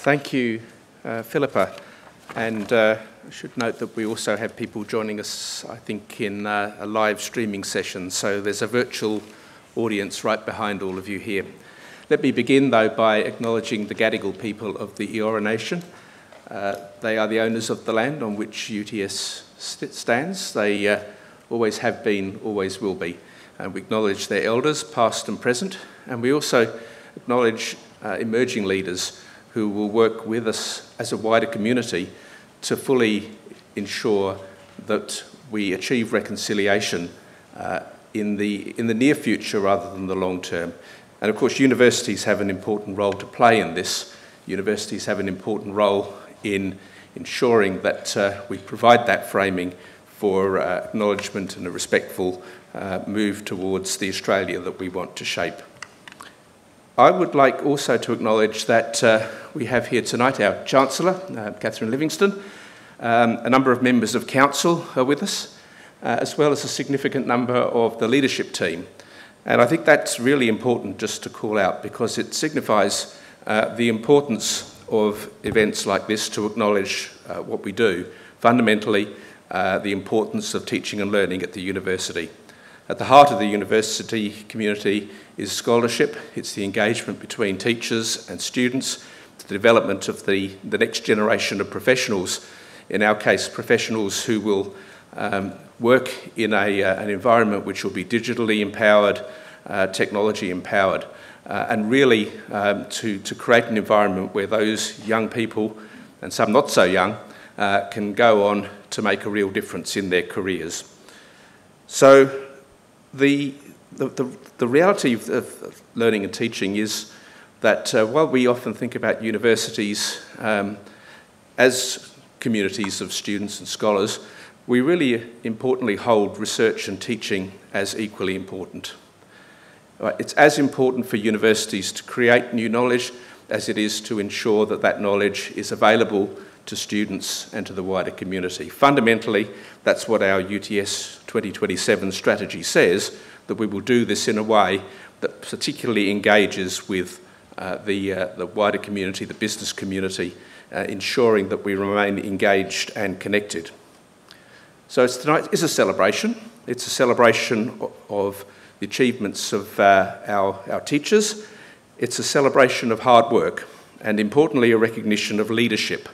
Thank you, Philippa. And I should note that we also have people joining us, I think, in a live streaming session. So there's a virtual audience right behind all of you here. Let me begin, though, by acknowledging the Gadigal people of the Eora Nation. They are the owners of the land on which UTS stands. They always have been, always will be. And we acknowledge their elders, past and present. And we also acknowledge emerging leaders who will work with us as a wider community to fully ensure that we achieve reconciliation in the near future rather than the long term. And of course, universities have an important role to play in this. Universities have an important role in ensuring that we provide that framing for acknowledgement and a respectful move towards the Australia that we want to shape. I would like also to acknowledge that we have here tonight our Chancellor, Catherine Livingstone. A number of members of Council are with us, as well as a significant number of the leadership team. And I think that's really important just to call out because it signifies the importance of events like this to acknowledge what we do. Fundamentally, the importance of teaching and learning at the university. At the heart of the university community is scholarship. It's the engagement between teachers and students, the development of the next generation of professionals, in our case professionals who will work in an environment which will be digitally empowered, technology empowered, and really to create an environment where those young people, and some not so young, can go on to make a real difference in their careers. So the reality of learning and teaching is that while we often think about universities as communities of students and scholars, we really importantly hold research and teaching as equally important. It's as important for universities to create new knowledge as it is to ensure that that knowledge is available to students and to the wider community. Fundamentally, that's what our UTS 2027 strategy says, that we will do this in a way that particularly engages with the wider community, the business community, ensuring that we remain engaged and connected. So tonight is a celebration. It's a celebration of the achievements of our teachers. It's a celebration of hard work and, importantly, a recognition of leadership,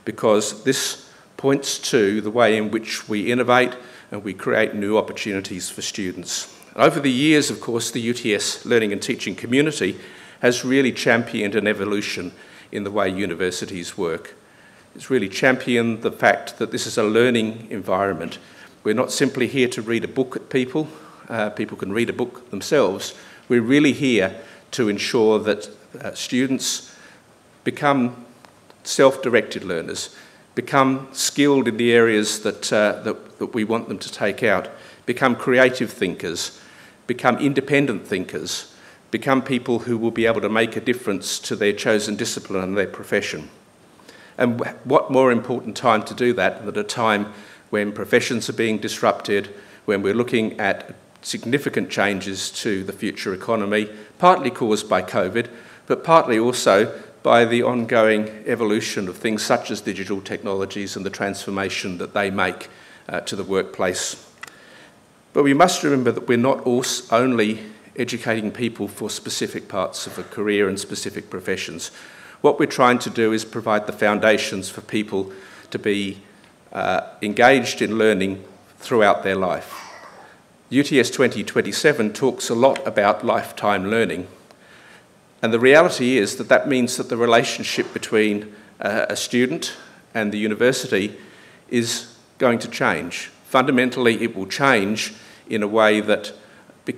because this points to the way in which we innovate and we create new opportunities for students. Over the years, of course, the UTS learning and teaching community has really championed an evolution in the way universities work. It's really championed the fact that this is a learning environment. We're not simply here to read a book at people. People can read a book themselves. We're really here to ensure that students become self-directed learners, become skilled in the areas that we want them to take out, become creative thinkers, become independent thinkers, become people who will be able to make a difference to their chosen discipline and their profession. And what more important time to do that than at a time when professions are being disrupted, when we're looking at significant changes to the future economy, partly caused by COVID, but partly also by the ongoing evolution of things such as digital technologies and the transformation that they make to the workplace. But we must remember that we're not only educating people for specific parts of a career and specific professions. What we're trying to do is provide the foundations for people to be engaged in learning throughout their life. UTS 2027 talks a lot about lifetime learning. And the reality is that that means that the relationship between a student and the university is going to change. Fundamentally, it will change in a way that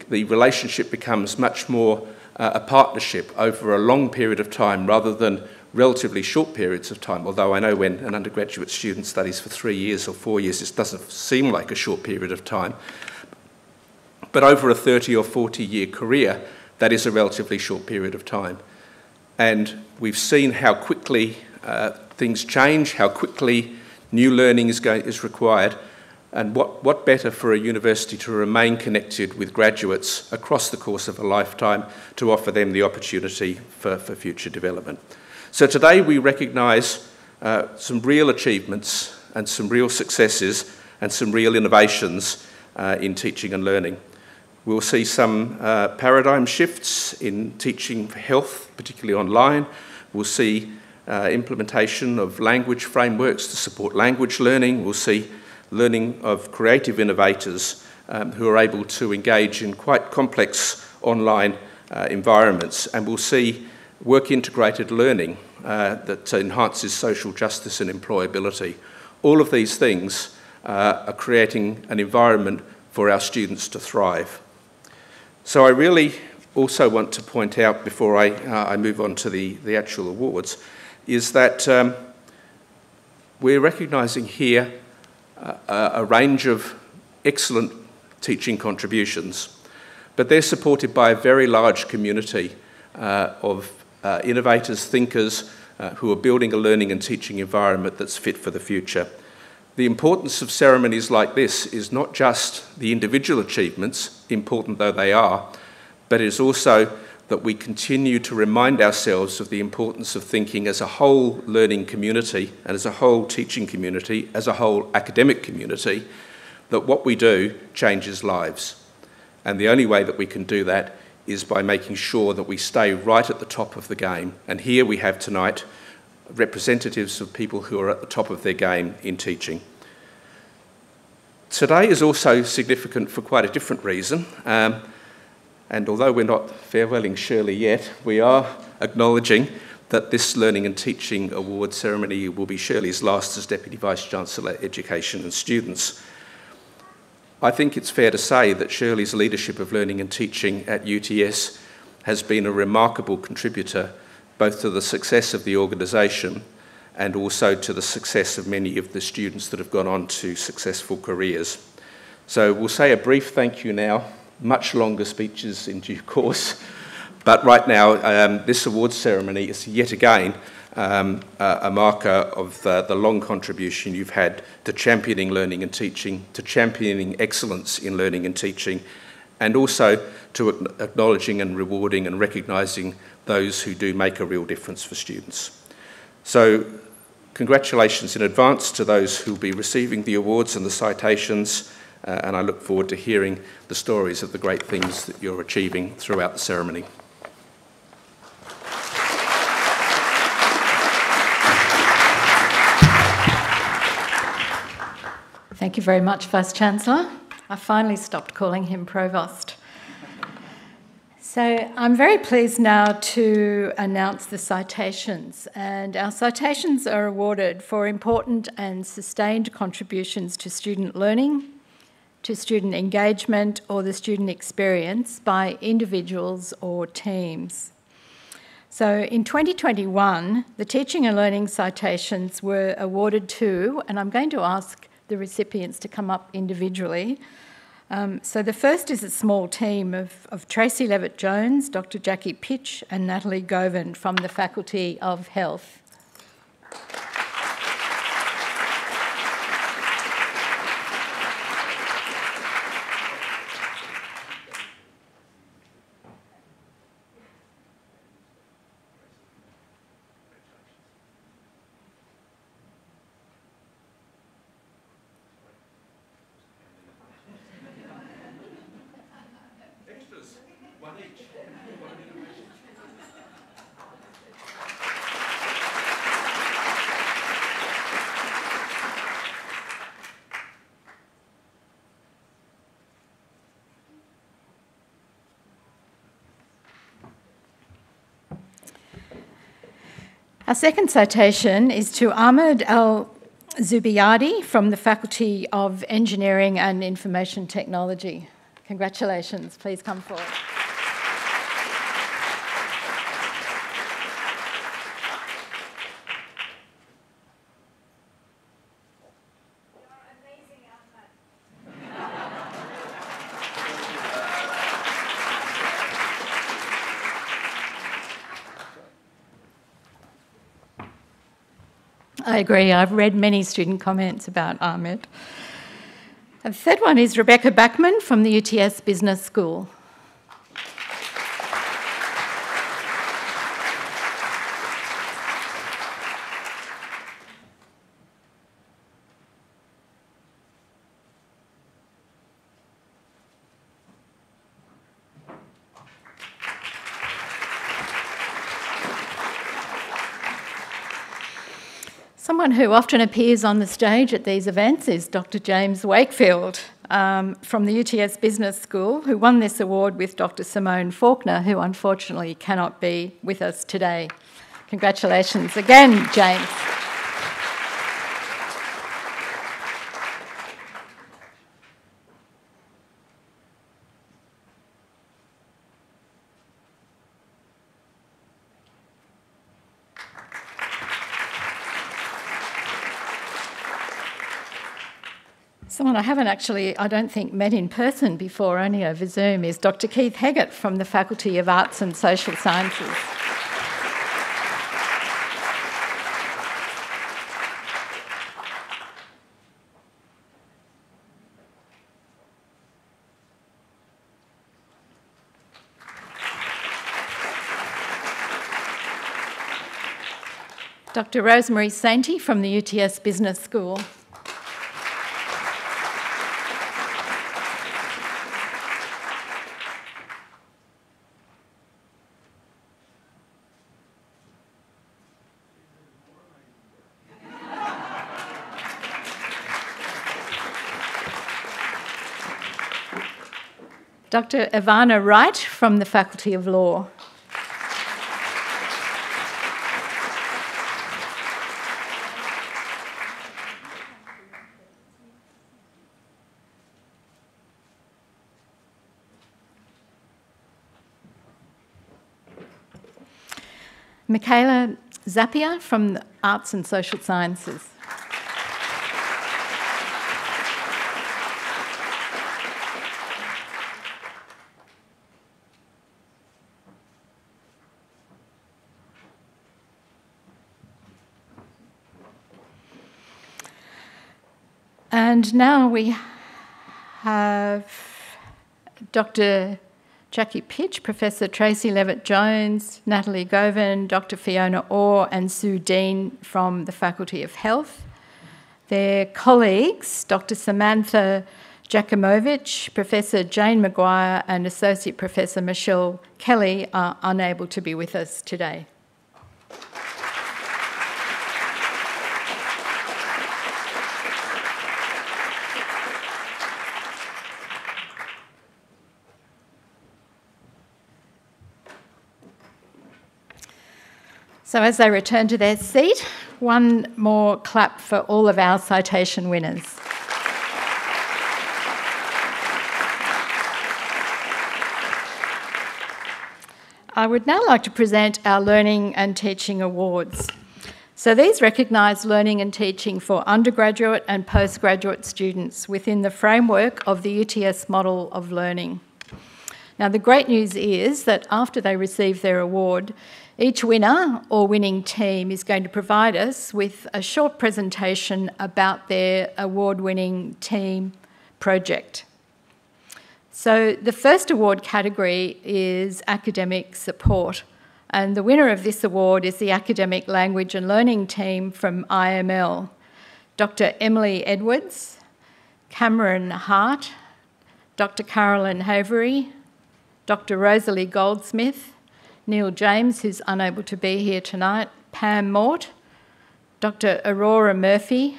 the relationship becomes much more a partnership over a long period of time rather than relatively short periods of time, although I know when an undergraduate student studies for 3 years or 4 years, it doesn't seem like a short period of time. But over a 30 or 40-year career, that is a relatively short period of time. And we've seen how quickly things change, how quickly new learning is required, and what better for a university to remain connected with graduates across the course of a lifetime to offer them the opportunity for future development. So today we recognise some real achievements and some real successes and some real innovations in teaching and learning. We'll see some paradigm shifts in teaching health, particularly online. We'll see implementation of language frameworks to support language learning. We'll see learning of creative innovators who are able to engage in quite complex online environments. And we'll see work-integrated learning that enhances social justice and employability. All of these things are creating an environment for our students to thrive. So I really also want to point out, before I move on to the actual awards, is that we're recognising here a range of excellent teaching contributions, but they're supported by a very large community of innovators, thinkers, who are building a learning and teaching environment that's fit for the future. The importance of ceremonies like this is not just the individual achievements, important though they are, but it's also that we continue to remind ourselves of the importance of thinking as a whole learning community and as a whole teaching community, as a whole academic community, that what we do changes lives. And the only way that we can do that is by making sure that we stay right at the top of the game. And here we have tonight representatives of people who are at the top of their game in teaching. Today is also significant for quite a different reason. And although we're not farewelling Shirley yet, we are acknowledging that this Learning and Teaching Award ceremony will be Shirley's last as Deputy Vice-Chancellor, Education and Students. I think it's fair to say that Shirley's leadership of learning and teaching at UTS has been a remarkable contributor both to the success of the organisation and also to the success of many of the students that have gone on to successful careers. So we'll say a brief thank you now, much longer speeches in due course, but right now this awards ceremony is yet again a marker of the long contribution you've had to championing learning and teaching, to championing excellence in learning and teaching, and also to acknowledging and rewarding and recognising those who do make a real difference for students. So congratulations in advance to those who will be receiving the awards and the citations, and I look forward to hearing the stories of the great things that you're achieving throughout the ceremony. Thank you very much, Vice-Chancellor. I finally stopped calling him Provost. So I'm very pleased now to announce the citations, and our citations are awarded for important and sustained contributions to student learning, to student engagement or the student experience by individuals or teams. So in 2021, the Teaching and Learning citations were awarded to, and I'm going to ask the recipients to come up individually. So the first is a small team of Tracy Levitt-Jones, Dr. Jackie Pitch and Natalie Govan from the Faculty of Health. Our second citation is to Ahmed Al-Zubiyadi from the Faculty of Engineering and Information Technology. Congratulations, please come forward. I agree. I've read many student comments about Ahmed. The third one is Rebecca Backman from the UTS Business School. Someone who often appears on the stage at these events is Dr. James Wakefield from the UTS Business School, who won this award with Dr. Simone Faulkner, who unfortunately cannot be with us today. Congratulations again, James. Someone I haven't actually, I don't think, met in person before, only over Zoom, is Dr. Keith Heggett from the Faculty of Arts and Social Sciences. Dr. Rosemary Sainty from the UTS Business School. Dr. Ivana Wright from the Faculty of Law. Michaela Zappia from the Arts and Social Sciences. And now we have Dr. Jackie Pitch, Professor Tracy Levitt-Jones, Natalie Govan, Dr. Fiona Orr and Sue Dean from the Faculty of Health. Their colleagues, Dr. Samantha Jakimovich, Professor Jane Maguire and Associate Professor Michelle Kelly are unable to be with us today. So as they return to their seat, one more clap for all of our citation winners. I would now like to present our Learning and Teaching Awards. So these recognise learning and teaching for undergraduate and postgraduate students within the framework of the UTS model of learning. Now, the great news is that after they receive their award, each winner or winning team is going to provide us with a short presentation about their award-winning team project. So the first award category is academic support, and the winner of this award is the Academic Language and Learning team from IML, Dr. Emily Edwards, Cameron Hart, Dr. Carolyn Havery, Dr. Rosalie Goldsmith, Neil James, who's unable to be here tonight, Pam Mort, Dr. Aurora Murphy,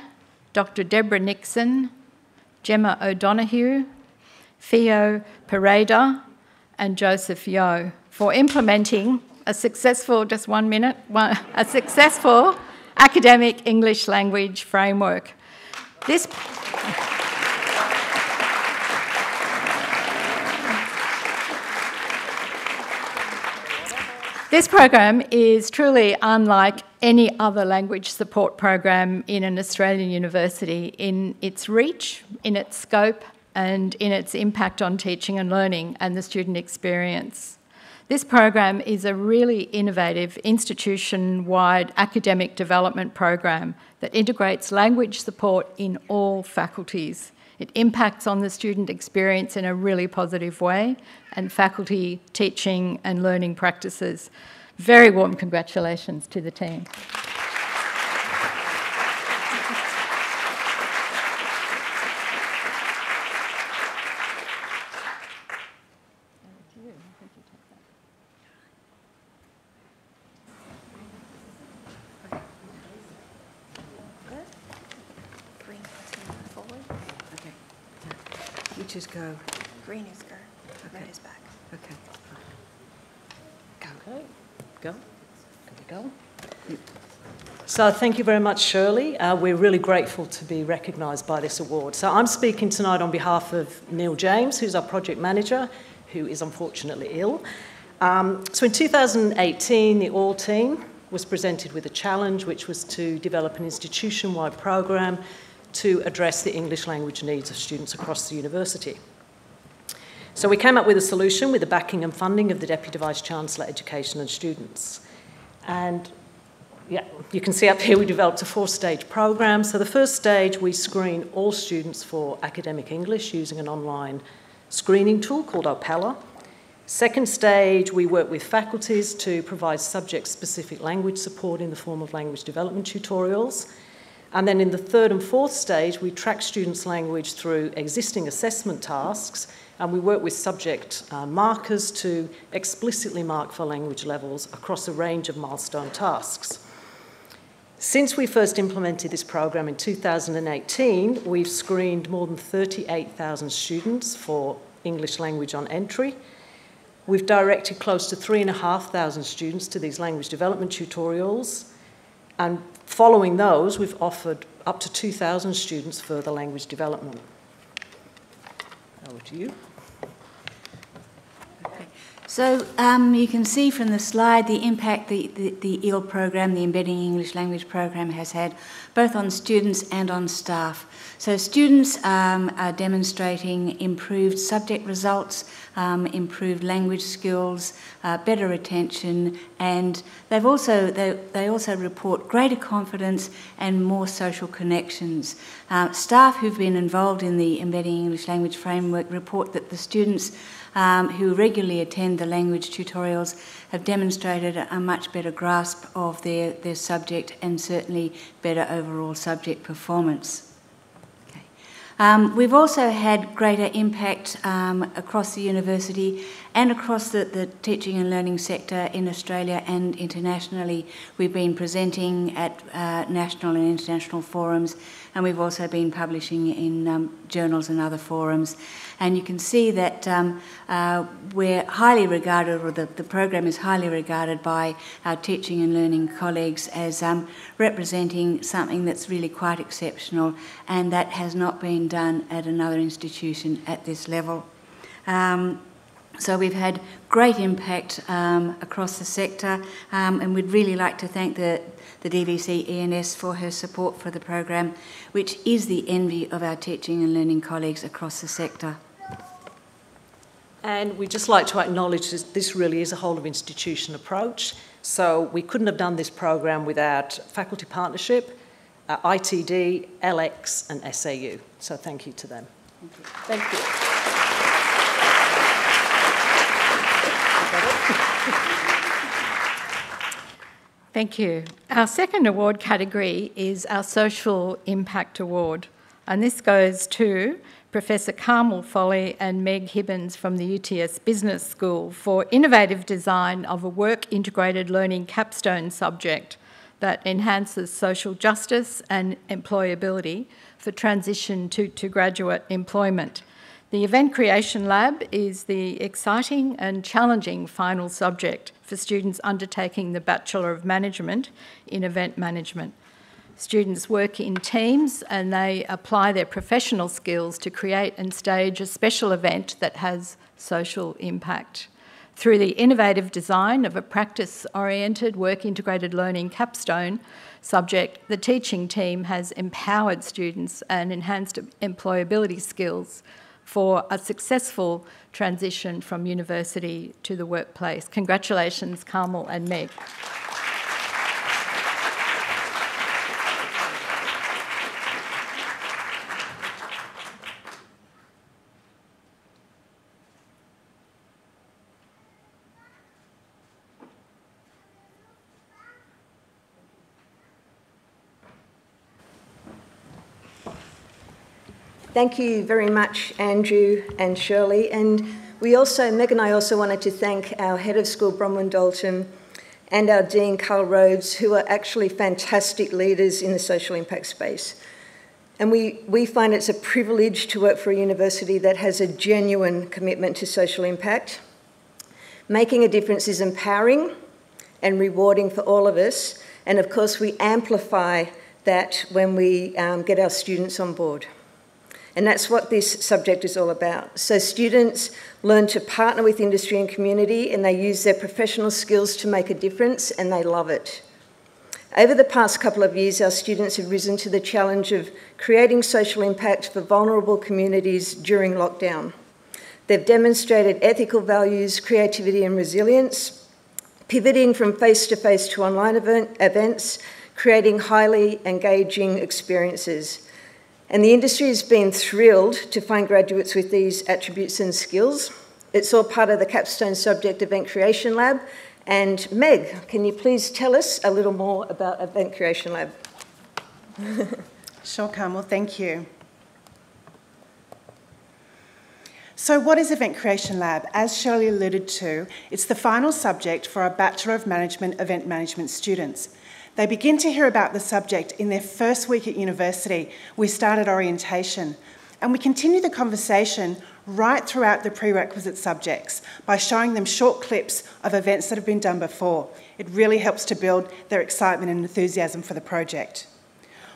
Dr. Deborah Nixon, Gemma O'Donoghue, Theo Pereda and Joseph Yeo for implementing a successful, just 1 minute, a successful academic English language framework. This program is truly unlike any other language support program in an Australian university in its reach, in its scope, and in its impact on teaching and learning and the student experience. This program is a really innovative institution-wide academic development program that integrates language support in all faculties. It impacts on the student experience in a really positive way and faculty teaching and learning practices. Very warm congratulations to the team. Which is go? Green is go. Red is back. Okay. Go. Okay. Go. Go. So thank you very much, Shirley. We're really grateful to be recognised by this award. So I'm speaking tonight on behalf of Neil James, who's our project manager, who is unfortunately ill. So in 2018, the ALL team was presented with a challenge, which was to develop an institution-wide program to address the English language needs of students across the university. So we came up with a solution with the backing and funding of the Deputy Vice-Chancellor, Education and Students. And yeah, you can see up here we developed a 4-stage program. So the first stage, we screen all students for academic English using an online screening tool called Opella. Second stage, we work with faculties to provide subject-specific language support in the form of language development tutorials. And then in the third and fourth stage, we track students' language through existing assessment tasks, and we work with subject markers to explicitly mark for language levels across a range of milestone tasks. Since we first implemented this program in 2018, we've screened more than 38,000 students for English language on entry. We've directed close to 3,500 students to these language development tutorials, and following those, we've offered up to 2,000 students further language development. Over to you. So you can see from the slide the impact the EAL program, the Embedding English Language program, has had both on students and on staff. So students are demonstrating improved subject results, improved language skills, better retention, and they also report greater confidence and more social connections. Staff who've been involved in the Embedding English Language framework report that the students who regularly attend the language tutorials have demonstrated a much better grasp of their subject and certainly better overall subject performance. We've also had greater impact across the university and across the teaching and learning sector in Australia and internationally. We've been presenting at national and international forums, and we've also been publishing in journals and other forums. And you can see that we're highly regarded, or the program is highly regarded by our teaching and learning colleagues as representing something that's really quite exceptional and that has not been done at another institution at this level. So we've had great impact across the sector, and we'd really like to thank the DVC ENS for her support for the program, which is the envy of our teaching and learning colleagues across the sector. And we'd just like to acknowledge that this really is a whole-of-institution approach. So we couldn't have done this program without faculty partnership, ITD, LX and SAU. So thank you to them. Thank you. Thank you. Our second award category is our Social Impact Award, and this goes to Professor Carmel Foley and Meg Hibbins from the UTS Business School for innovative design of a work-integrated learning capstone subject that enhances social justice and employability for transition to graduate employment. The Event Creation Lab is the exciting and challenging final subject for students undertaking the Bachelor of Management in Event Management. Students work in teams and they apply their professional skills to create and stage a special event that has social impact. Through the innovative design of a practice-oriented work-integrated learning capstone subject, the teaching team has empowered students and enhanced employability skills for a successful transition from university to the workplace. Congratulations, Carmel and Meg. Thank you very much, Andrew and Shirley. And Meg and I also wanted to thank our head of school, Bronwyn Dalton, and our dean, Carl Rhodes, who are actually fantastic leaders in the social impact space. And we find it's a privilege to work for a university that has a genuine commitment to social impact. Making a difference is empowering and rewarding for all of us. And of course, we amplify that when we get our students on board. And that's what this subject is all about. So students learn to partner with industry and community, and they use their professional skills to make a difference, and they love it. Over the past couple of years, our students have risen to the challenge of creating social impact for vulnerable communities during lockdown. They've demonstrated ethical values, creativity and resilience, pivoting from face-to-face to online events, creating highly engaging experiences. And the industry has been thrilled to find graduates with these attributes and skills. It's all part of the capstone subject Event Creation Lab. And Meg, can you please tell us a little more about Event Creation Lab? Sure, Carmel, thank you. So what is Event Creation Lab? As Shirley alluded to, it's the final subject for our Bachelor of Management Event Management students. They begin to hear about the subject in their first week at university. We started orientation, and we continue the conversation right throughout the prerequisite subjects by showing them short clips of events that have been done before. It really helps to build their excitement and enthusiasm for the project.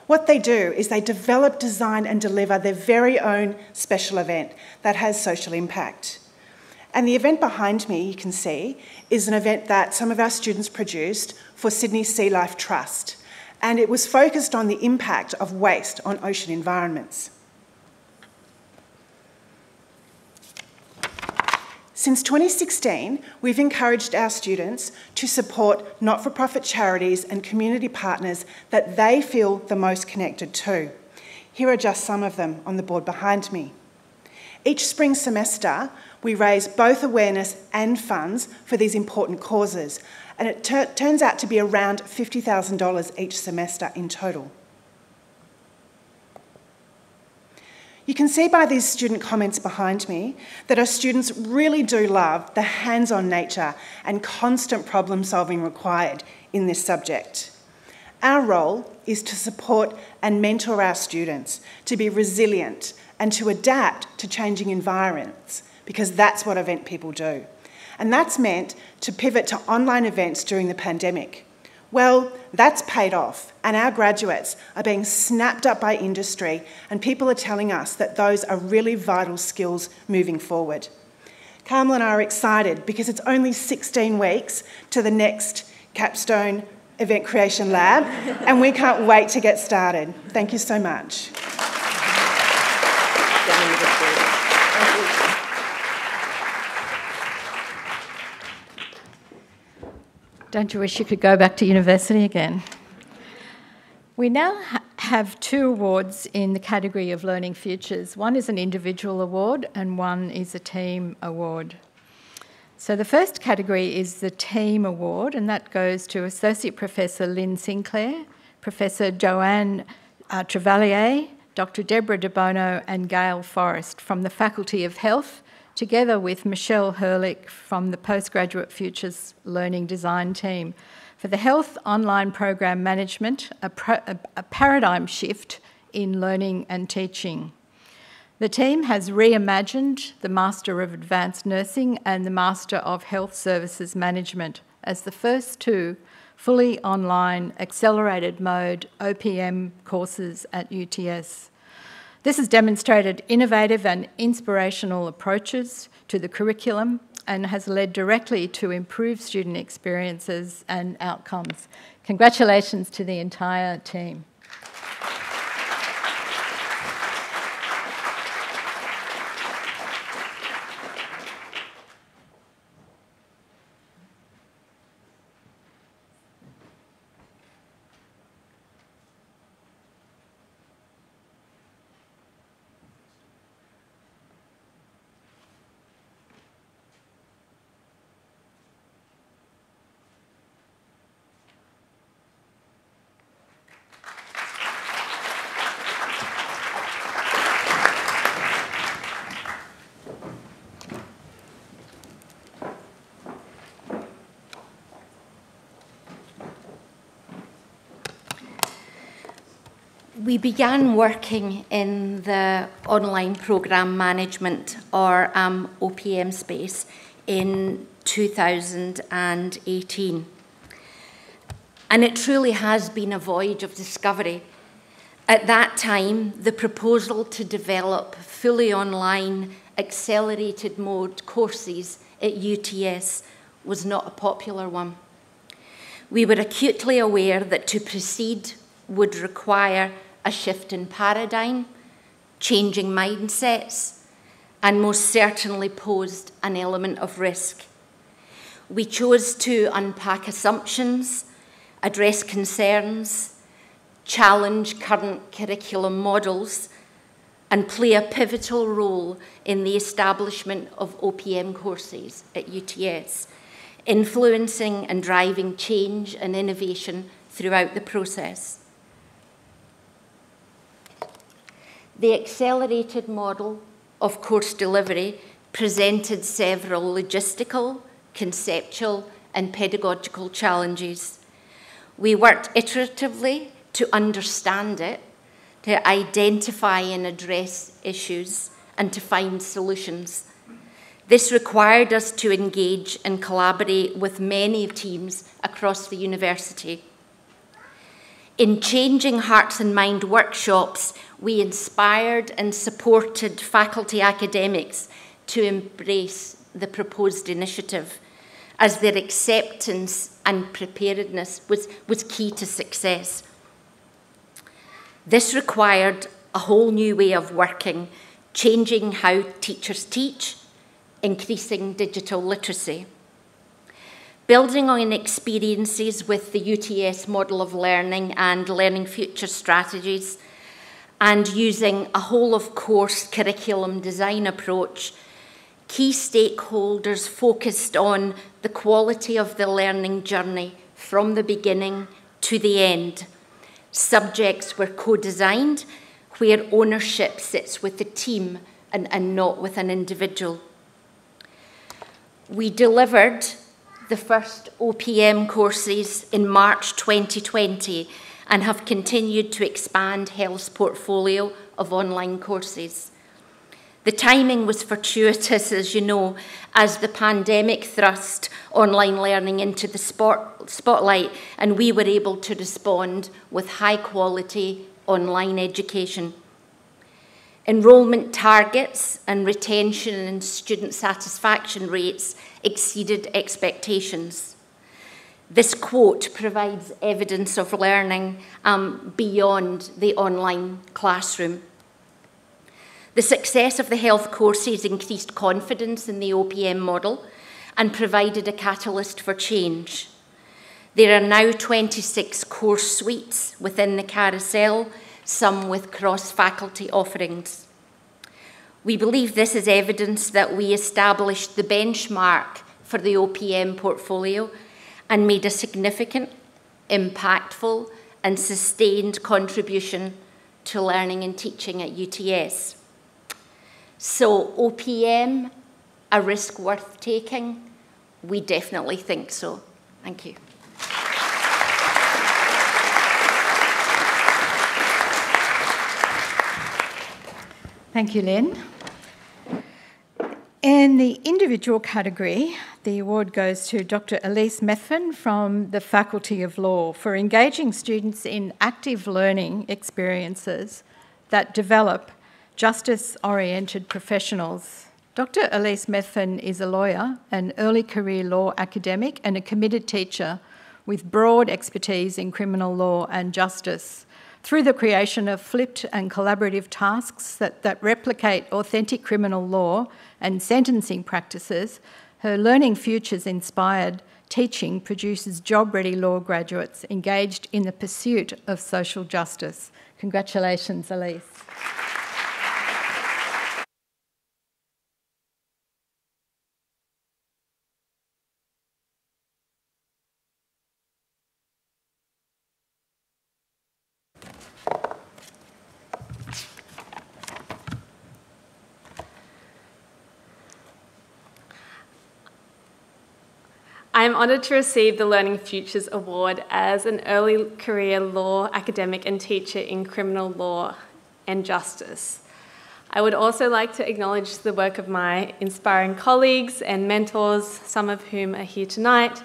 What they do is they develop, design and deliver their very own special event that has social impact. And the event behind me, you can see, is an event that some of our students produced for Sydney Sea Life Trust, and it was focused on the impact of waste on ocean environments. Since 2016, we've encouraged our students to support not-for-profit charities and community partners that they feel the most connected to. Here are just some of them on the board behind me. Each spring semester, we raise both awareness and funds for these important causes, and it turns out to be around $50,000 each semester in total. You can see by these student comments behind me that our students really do love the hands-on nature and constant problem-solving required in this subject. Our role is to support and mentor our students to be resilient and to adapt to changing environments, because that's what event people do. And that's meant to pivot to online events during the pandemic. Well, that's paid off, and our graduates are being snapped up by industry, and people are telling us that those are really vital skills moving forward. Carmel and I are excited because it's only 16 weeks to the next capstone Event Creation Lab, and we can't wait to get started. Thank you so much. Don't you wish you could go back to university again? We now have 2 awards in the category of Learning Futures. One is an individual award and one is a team award. So the first category is the team award, and that goes to Associate Professor Lynn Sinclair, Professor Joanne Trevalier, Dr. Deborah De Bono and Gail Forrest from the Faculty of Health, together with Michelle Herlick from the Postgraduate Futures Learning Design team for the Health Online Program Management, a paradigm shift in learning and teaching. The team has reimagined the Master of Advanced Nursing and the Master of Health Services Management as the first 2 fully online accelerated mode OPM courses at UTS. This has demonstrated innovative and inspirational approaches to the curriculum and has led directly to improved student experiences and outcomes. Congratulations to the entire team. We began working in the online programme management, or OPM space, in 2018. And it truly has been a voyage of discovery. At that time, the proposal to develop fully online accelerated mode courses at UTS was not a popular one. We were acutely aware that to proceed would require a shift in paradigm, changing mindsets, and most certainly posed an element of risk. We chose to unpack assumptions, address concerns, challenge current curriculum models, and play a pivotal role in the establishment of OPM courses at UTS, influencing and driving change and innovation throughout the process. The accelerated model of course delivery presented several logistical, conceptual, and pedagogical challenges. We worked iteratively to understand it, to identify and address issues, and to find solutions. This required us to engage and collaborate with many teams across the university. In Changing Hearts and Mind workshops, we inspired and supported faculty academics to embrace the proposed initiative, as their acceptance and preparedness was key to success. This required a whole new way of working, changing how teachers teach, increasing digital literacy. Building on experiences with the UTS model of learning and learning future strategies, and using a whole-of-course curriculum design approach, key stakeholders focused on the quality of the learning journey from the beginning to the end. Subjects were co-designed, where ownership sits with the team and not with an individual. We delivered the first OPM courses in March 2020 and have continued to expand Health's portfolio of online courses. The timing was fortuitous, as you know, as the pandemic thrust online learning into the spotlight, and we were able to respond with high-quality online education. Enrolment targets and retention and student satisfaction rates exceeded expectations. This quote provides evidence of learning beyond the online classroom. The success of the health courses increased confidence in the OPM model and provided a catalyst for change. There are now 26 course suites within the carousel, some with cross-faculty offerings. We believe this is evidence that we established the benchmark for the OPM portfolio and made a significant, impactful, and sustained contribution to learning and teaching at UTS. So, OPM, a risk worth taking? We definitely think so. Thank you. Thank you, Lynn. In the individual category, the award goes to Dr. Elise Meffen from the Faculty of Law for engaging students in active learning experiences that develop justice-oriented professionals. Dr. Elise Meffen is a lawyer, an early career law academic, and a committed teacher with broad expertise in criminal law and justice. Through the creation of flipped and collaborative tasks that replicate authentic criminal law and sentencing practices, her Learning Futures-inspired teaching produces job-ready law graduates engaged in the pursuit of social justice. Congratulations, Elise. I I'm honoured to receive the Learning Futures Award as an early career law academic and teacher in criminal law and justice. I would also like to acknowledge the work of my inspiring colleagues and mentors, some of whom are here tonight,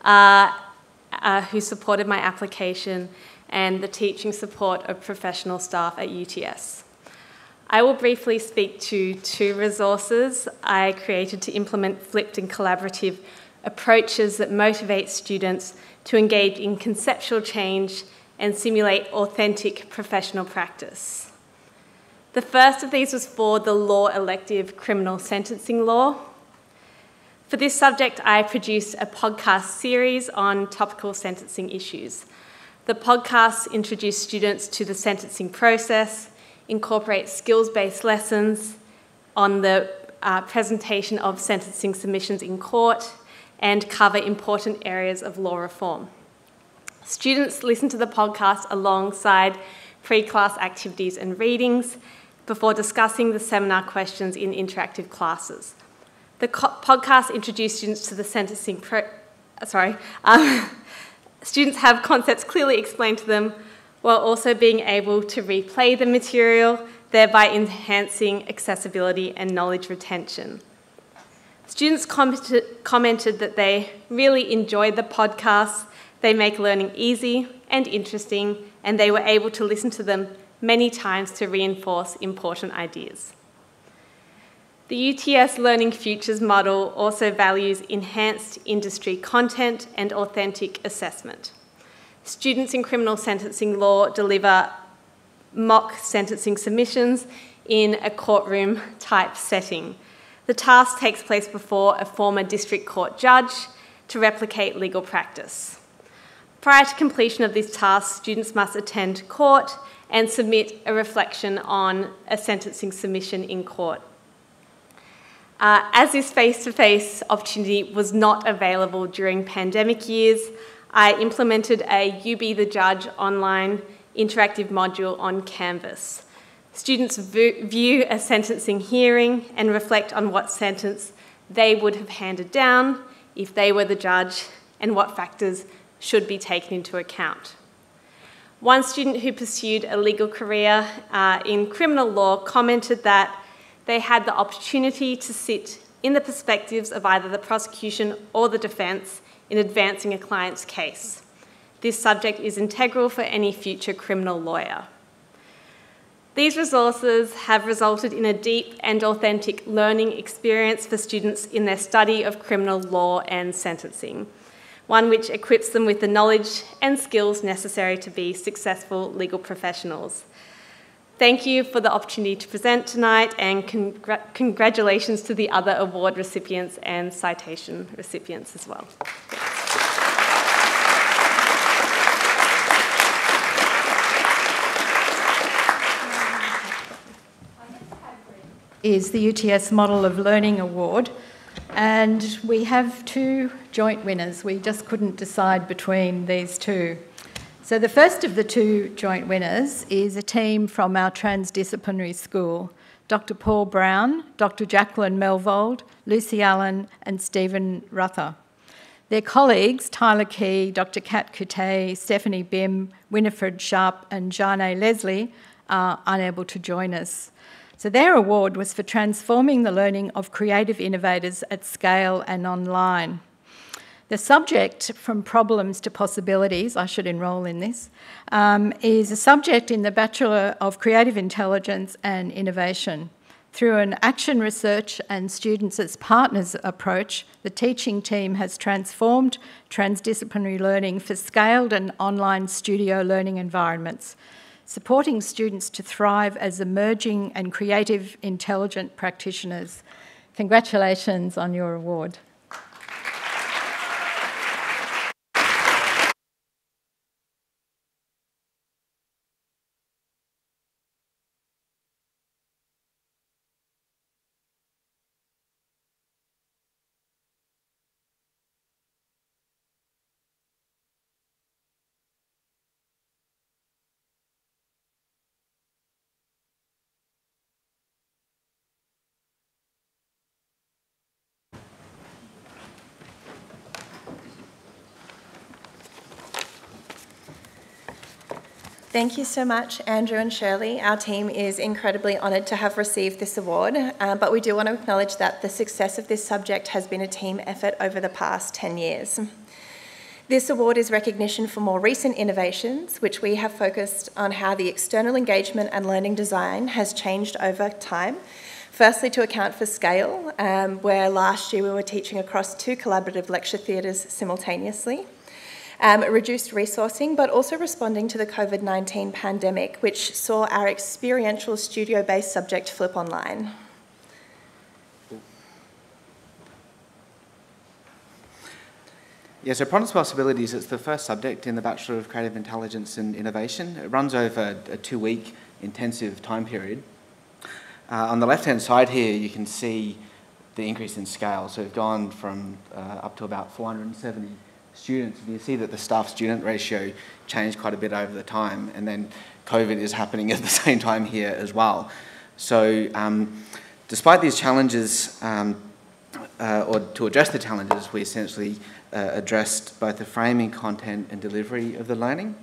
who supported my application, and the teaching support of professional staff at UTS. I will briefly speak to two resources I created to implement flipped and collaborative approaches that motivate students to engage in conceptual change and simulate authentic professional practice. The first of these was for the law elective criminal sentencing law. For this subject, I produced a podcast series on topical sentencing issues. The podcasts introduce students to the sentencing process, incorporate skills-based lessons on the presentation of sentencing submissions in court, and cover important areas of law reform. Students listen to the podcast alongside pre-class activities and readings before discussing the seminar questions in interactive classes. The podcast introduce students to the sentencing students have concepts clearly explained to them while also being able to replay the material, thereby enhancing accessibility and knowledge retention. Students commented that they really enjoyed the podcasts, they make learning easy and interesting, and they were able to listen to them many times to reinforce important ideas. The UTS Learning Futures model also values enhanced industry content and authentic assessment. Students in criminal sentencing law deliver mock sentencing submissions in a courtroom type setting. The task takes place before a former district court judge to replicate legal practice. Prior to completion of this task, students must attend court and submit a reflection on a sentencing submission in court. As this face-to-face opportunity was not available during pandemic years, I implemented a You Be the Judge online interactive module on Canvas. Students view a sentencing hearing and reflect on what sentence they would have handed down if they were the judge and what factors should be taken into account. One student who pursued a legal career in criminal law commented that they had the opportunity to sit in the perspectives of either the prosecution or the defence in advancing a client's case. This subject is integral for any future criminal lawyer. These resources have resulted in a deep and authentic learning experience for students in their study of criminal law and sentencing, one which equips them with the knowledge and skills necessary to be successful legal professionals. Thank you for the opportunity to present tonight, and congratulations to the other award recipients and citation recipients as well. Is the UTS Model of Learning Award, and we have two joint winners. We just couldn't decide between these two. So the first of the two joint winners is a team from our transdisciplinary school, Dr. Paul Brown, Dr. Jacqueline Melvold, Lucy Allen and Stephen Ruther. Their colleagues, Tyler Key, Dr. Kat Kute, Stephanie Bim, Winifred Sharp and Jane Leslie, are unable to join us. So their award was for transforming the learning of creative innovators at scale and online. The subject, From Problems to Possibilities, I should enrol in this, is a subject in the Bachelor of Creative Intelligence and Innovation. Through an action research and students as partners approach, the teaching team has transformed transdisciplinary learning for scaled and online studio learning environments, supporting students to thrive as emerging and creative, intelligent practitioners. Congratulations on your award. Thank you so much, Andrew and Shirley. Our team is incredibly honoured to have received this award, but we do want to acknowledge that the success of this subject has been a team effort over the past 10 years. This award is recognition for more recent innovations, which we have focused on how the external engagement and learning design has changed over time. Firstly, to account for scale, where last year we were teaching across 2 collaborative lecture theatres simultaneously. Reduced resourcing, but also responding to the COVID-19 pandemic, which saw our experiential studio-based subject flip online. Yeah, so Prompts Possibilities is the first subject in the Bachelor of Creative Intelligence and Innovation. It runs over a 2-week intensive time period. On the left-hand side here, you can see the increase in scale. So we've gone from up to about 470 students. And you see that the staff-student ratio changed quite a bit over the time, and then COVID is happening at the same time here as well. So despite these challenges, or to address the challenges, we essentially addressed both the framing, content and delivery of the learning.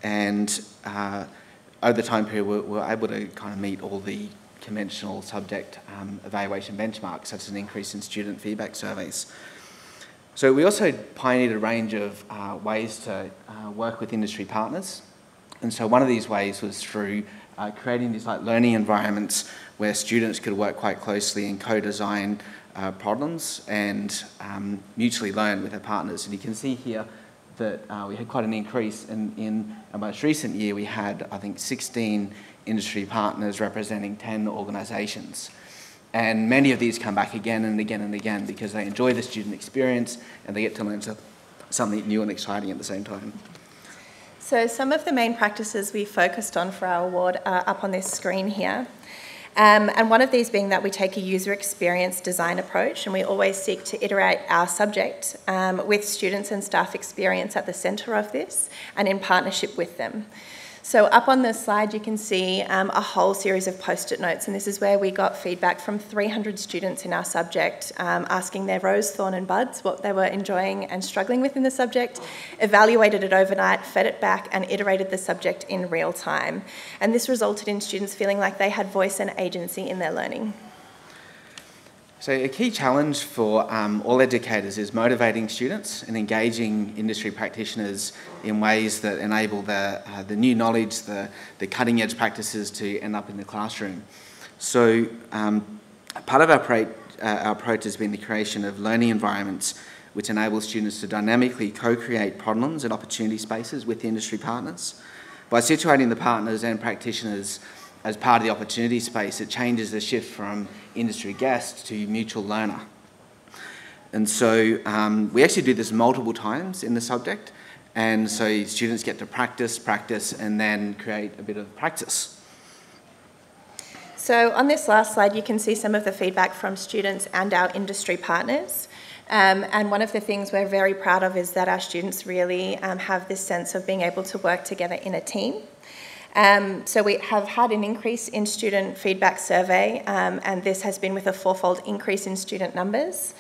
And over the time period, we're able to kind of meet all the conventional subject evaluation benchmarks, such as an increase in student feedback surveys. So we also pioneered a range of ways to work with industry partners. And so one of these ways was through creating these learning environments where students could work quite closely and co-design problems and mutually learn with their partners. And you can see here that we had quite an increase. In our most recent year, we had, I think, 16 industry partners representing 10 organisations. And many of these come back again and again and again because they enjoy the student experience and they get to learn something new and exciting at the same time. So some of the main practices we focused on for our award are up on this screen here. And one of these being that we take a user experience design approach, and we always seek to iterate our subject with students and staff experience at the centre of this and in partnership with them. So up on this slide you can see a whole series of post-it notes, and this is where we got feedback from 300 students in our subject asking their rose, thorn and buds what they were enjoying and struggling with in the subject, evaluated it overnight, fed it back and iterated the subject in real time. And this resulted in students feeling like they had voice and agency in their learning. So a key challenge for all educators is motivating students and engaging industry practitioners in ways that enable the new knowledge, the cutting edge practices to end up in the classroom. So part of our approach has been the creation of learning environments which enable students to dynamically co-create problems and opportunity spaces with industry partners. By situating the partners and practitioners as part of the opportunity space, it changes the shift from industry guest to mutual learner. And so we actually do this multiple times in the subject, and so students get to practice, and then create a bit of practice. So on this last slide, you can see some of the feedback from students and our industry partners. And one of the things we're very proud of is that our students really have this sense of being able to work together in a team. So we have had an increase in student feedback survey, and this has been with a 4-fold increase in student numbers.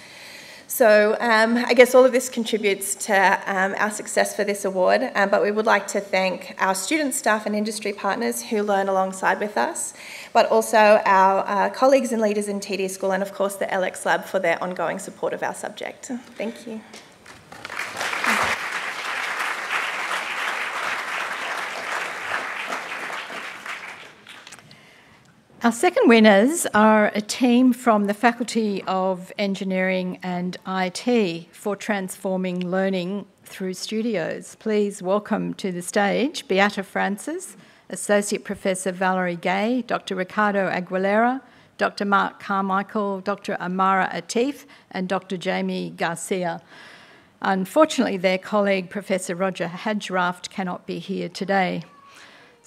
So I guess all of this contributes to our success for this award, but we would like to thank our student, staff and industry partners who learn alongside with us, but also our colleagues and leaders in TD School and of course the LX Lab for their ongoing support of our subject. Thank you. Our second winners are a team from the Faculty of Engineering and IT for transforming learning through studios. Please welcome to the stage Beata Francis, Associate Professor Valerie Gay, Dr. Ricardo Aguilera, Dr. Mark Carmichael, Dr. Amara Atif and Dr. Jamie Garcia. Unfortunately, their colleague Professor Roger Hadgeraft cannot be here today.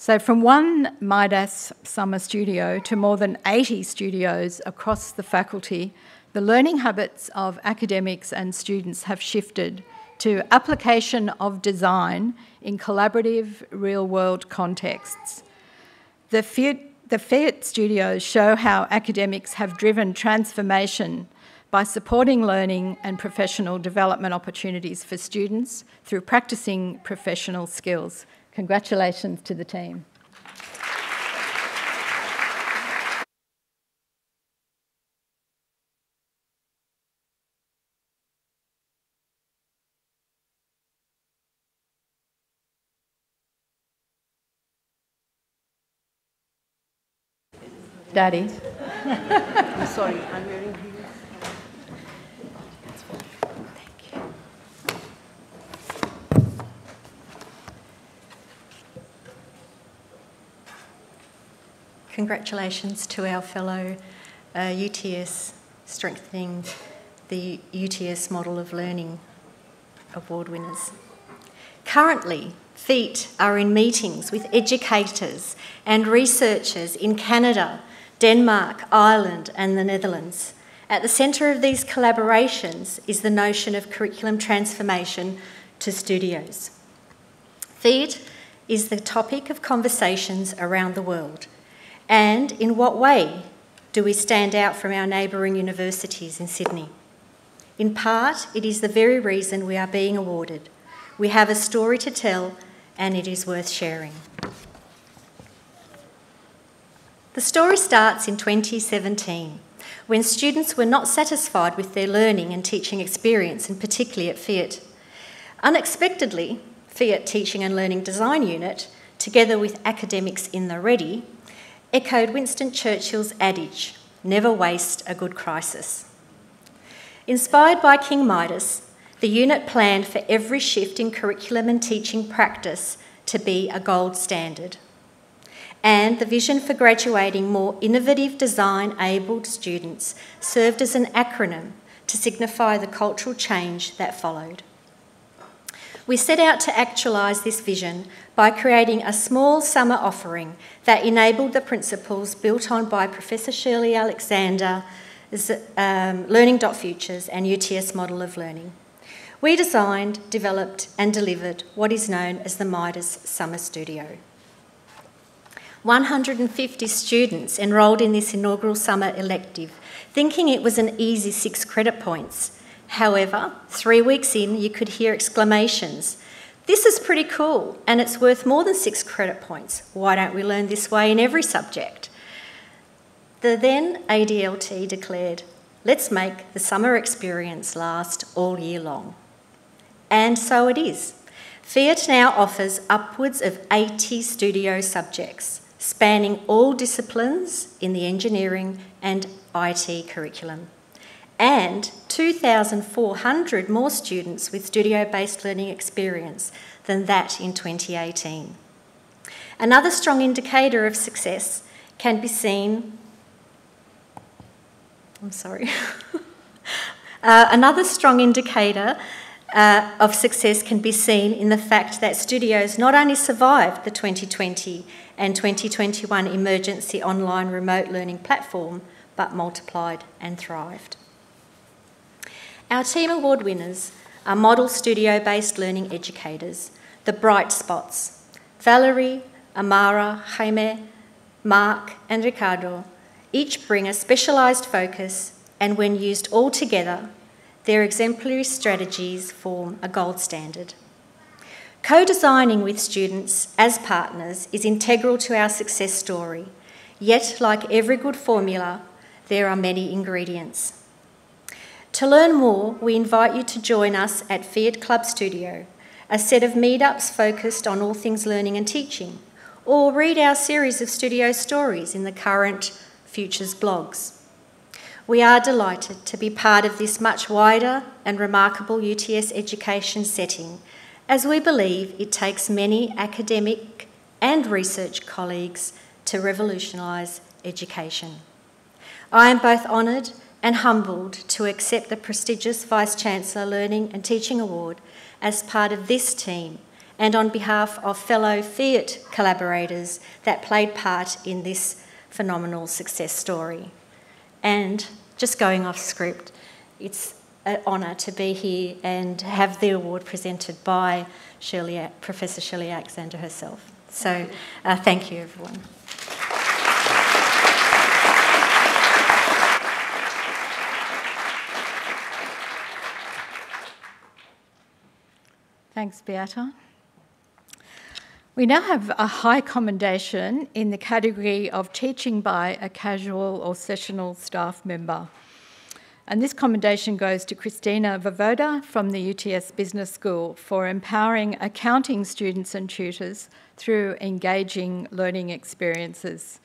So from one Midas summer studio to more than 80 studios across the faculty, the learning habits of academics and students have shifted to application of design in collaborative real-world contexts. The Fiat studios show how academics have driven transformation by supporting learning and professional development opportunities for students through practicing professional skills. Congratulations to the team. Daddy. I'm sorry, I'm wearing heels. Thank you. Congratulations to our fellow UTS Strengthening the UTS Model of Learning award winners. Currently, FEET are in meetings with educators and researchers in Canada, Denmark, Ireland and the Netherlands. At the centre of these collaborations is the notion of curriculum transformation to studios. FEET is the topic of conversations around the world. And in what way do we stand out from our neighbouring universities in Sydney? In part, it is the very reason we are being awarded. We have a story to tell and it is worth sharing. The story starts in 2017, when students were not satisfied with their learning and teaching experience, and particularly at FIAT. Unexpectedly, FIAT Teaching and Learning Design Unit, together with academics in the ready, echoed Winston Churchill's adage, never waste a good crisis. Inspired by King Midas, the unit planned for every shift in curriculum and teaching practice to be a gold standard. And the vision for graduating more innovative design-abled students served as an acronym to signify the cultural change that followed. We set out to actualise this vision by creating a small summer offering that enabled the principles built on by Professor Shirley Alexander's Learning.Futures and UTS Model of Learning. We designed, developed and delivered what is known as the Midas Summer Studio. 150 students enrolled in this inaugural summer elective, thinking it was an easy 6 credit points. However, 3 weeks in, you could hear exclamations. This is pretty cool, and it's worth more than 6 credit points. Why don't we learn this way in every subject? The then ADLT declared, let's make the summer experience last all year long. And so it is. FIAT now offers upwards of 80 studio subjects, spanning all disciplines in the engineering and IT curriculum, and 2,400 more students with studio-based learning experience than that in 2018. Another strong indicator of success can be seen... Another strong indicator of success can be seen in the fact that studios not only survived the 2020 and 2021 emergency online remote learning platform, but multiplied and thrived. Our team award winners are model studio-based learning educators, the bright spots. Valerie, Amara, Jaime, Mark and Ricardo each bring a specialised focus, and when used all together, their exemplary strategies form a gold standard. Co-designing with students as partners is integral to our success story, yet like every good formula, there are many ingredients. To learn more, we invite you to join us at FIAT Club Studio, a set of meetups focused on all things learning and teaching, or read our series of studio stories in the current Futures blogs. We are delighted to be part of this much wider and remarkable UTS education setting, as we believe it takes many academic and research colleagues to revolutionise education. I am both honoured and humbled to accept the prestigious Vice-Chancellor Learning and Teaching Award as part of this team and on behalf of fellow FIAT collaborators that played part in this phenomenal success story. And just going off script, it's an honour to be here and have the award presented by Professor Shirley Alexander herself. So thank you everyone. Thanks, Beata. We now have a high commendation in the category of teaching by a casual or sessional staff member. And this commendation goes to Christina Vavoda from the UTS Business School for empowering accounting students and tutors through engaging learning experiences.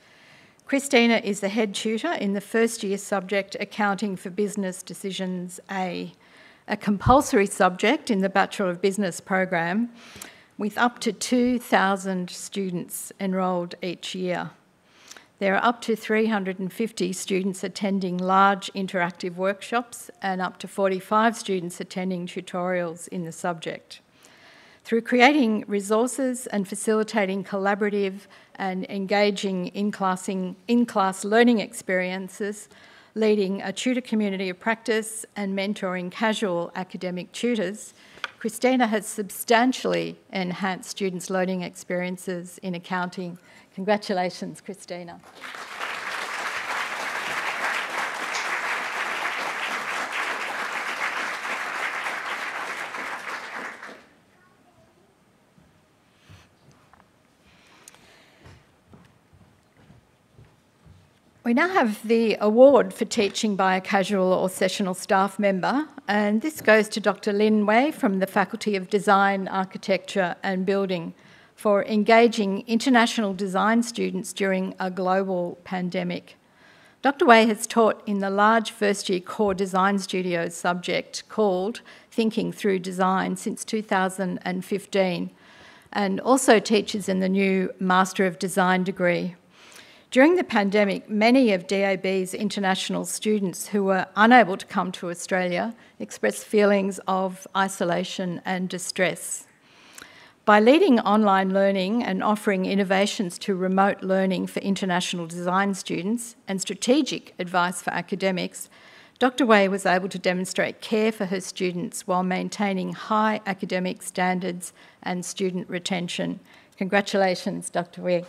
Christina is the head tutor in the first year subject Accounting for Business Decisions A, a compulsory subject in the Bachelor of Business program with up to 2,000 students enrolled each year. There are up to 350 students attending large interactive workshops and up to 45 students attending tutorials in the subject. Through creating resources and facilitating collaborative and engaging in-class learning experiences, leading a tutor community of practice and mentoring casual academic tutors, Christina has substantially enhanced students' learning experiences in accounting. Congratulations, Christina. We now have the award for teaching by a casual or sessional staff member, and this goes to Dr. Lin Wei from the Faculty of Design, Architecture and Building for engaging international design students during a global pandemic. Dr. Wei has taught in the large first-year core design studios subject called Thinking Through Design since 2015, and also teaches in the new Master of Design degree. During the pandemic, many of DAB's international students who were unable to come to Australia expressed feelings of isolation and distress. By leading online learning and offering innovations to remote learning for international design students and strategic advice for academics, Dr. Wei was able to demonstrate care for her students while maintaining high academic standards and student retention. Congratulations, Dr. Wei.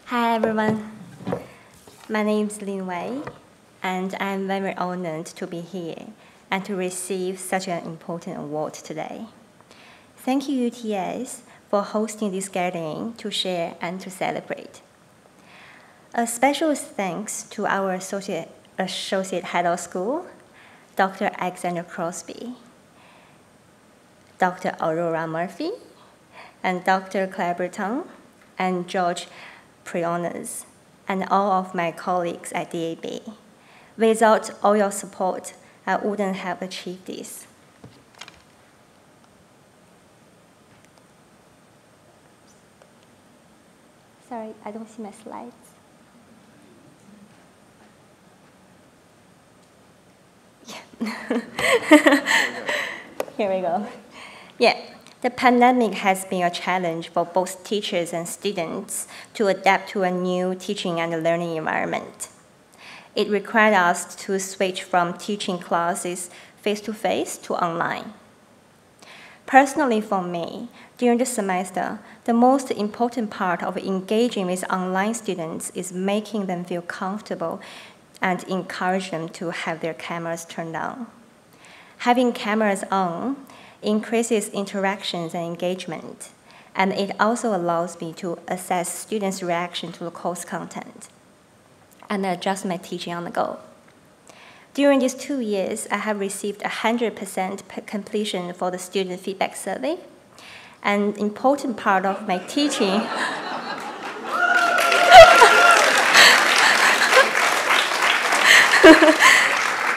Hi everyone, my name is Lin Wei, and I'm very honored to be here and to receive such an important award today. Thank you, UTS, for hosting this gathering to share and to celebrate. A special thanks to our Associate Head of School, Dr. Alexander Crosby, Dr. Aurora Murphy, and Dr. Claire Breton, and George Prionas, and all of my colleagues at DAB. Without all your support, I wouldn't have achieved this. Sorry, I don't see my slides. Here we go. Yeah. The pandemic has been a challenge for both teachers and students to adapt to a new teaching and learning environment. It required us to switch from teaching classes face-to-face to online. Personally for me, during the semester, the most important part of engaging with online students is making them feel comfortable and encourage them to have their cameras turned on. Having cameras on increases interactions and engagement, and it also allows me to assess students' reaction to the course content and adjust my teaching on the go. During these 2 years, I have received 100% completion for the student feedback survey. An important part of my teaching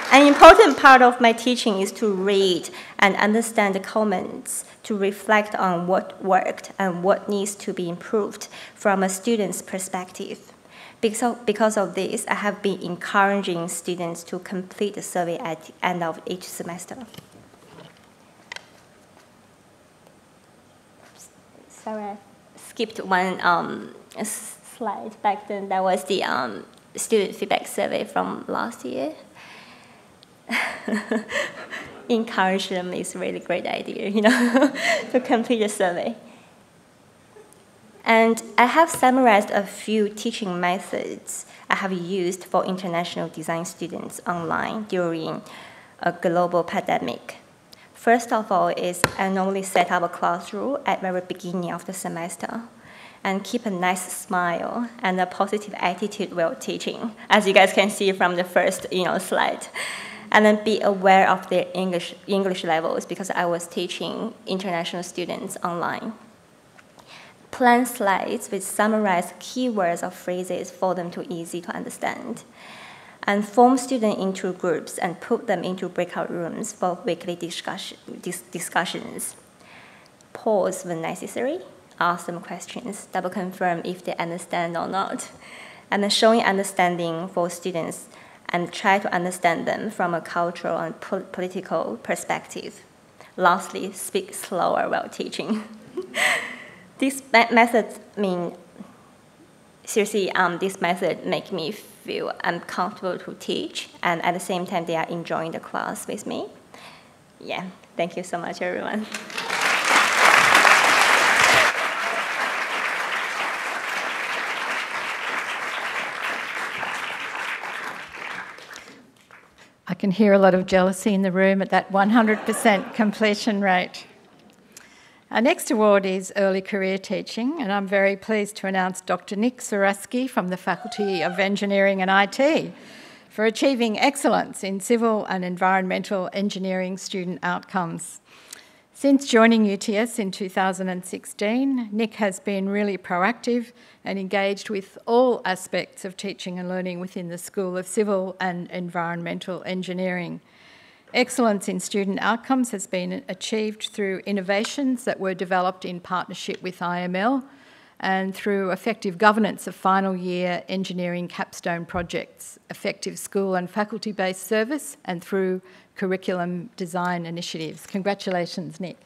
An important part of my teaching is to read and understand the comments, to reflect on what worked and what needs to be improved from a student's perspective. Because of this, I have been encouraging students to complete the survey at the end of each semester. Sorry, I skipped one slide back then. That was the student feedback survey from last year. Encourage them is a really great idea, to complete the survey. And I have summarized a few teaching methods I have used for international design students online during a global pandemic. First of all is I normally set up a classroom at the very beginning of the semester and keep a nice smile and a positive attitude while teaching, as you guys can see from the first slide. And then be aware of their English levels because I was teaching international students online. Plan slides with summarized keywords or phrases for them to easy to understand. And form students into groups and put them into breakout rooms for weekly discussions. Pause when necessary, ask them questions, double confirm if they understand or not. And then showing understanding for students and try to understand them from a cultural and political perspective. Lastly, speak slower while teaching. This method this method make me feel I'm comfortable to teach, and at the same time, they are enjoying the class with me. Yeah, thank you so much, everyone. I can hear a lot of jealousy in the room at that 100% completion rate. Our next award is Early Career Teaching, and I'm very pleased to announce Dr. Nick Saraski from the Faculty of Engineering and IT for achieving excellence in civil and environmental engineering student outcomes. Since joining UTS in 2016, Nick has been really proactive and engaged with all aspects of teaching and learning within the School of Civil and Environmental Engineering. Excellence in student outcomes has been achieved through innovations that were developed in partnership with IML and through effective governance of final year engineering capstone projects, effective school and faculty-based service, and through curriculum design initiatives. Congratulations, Nick.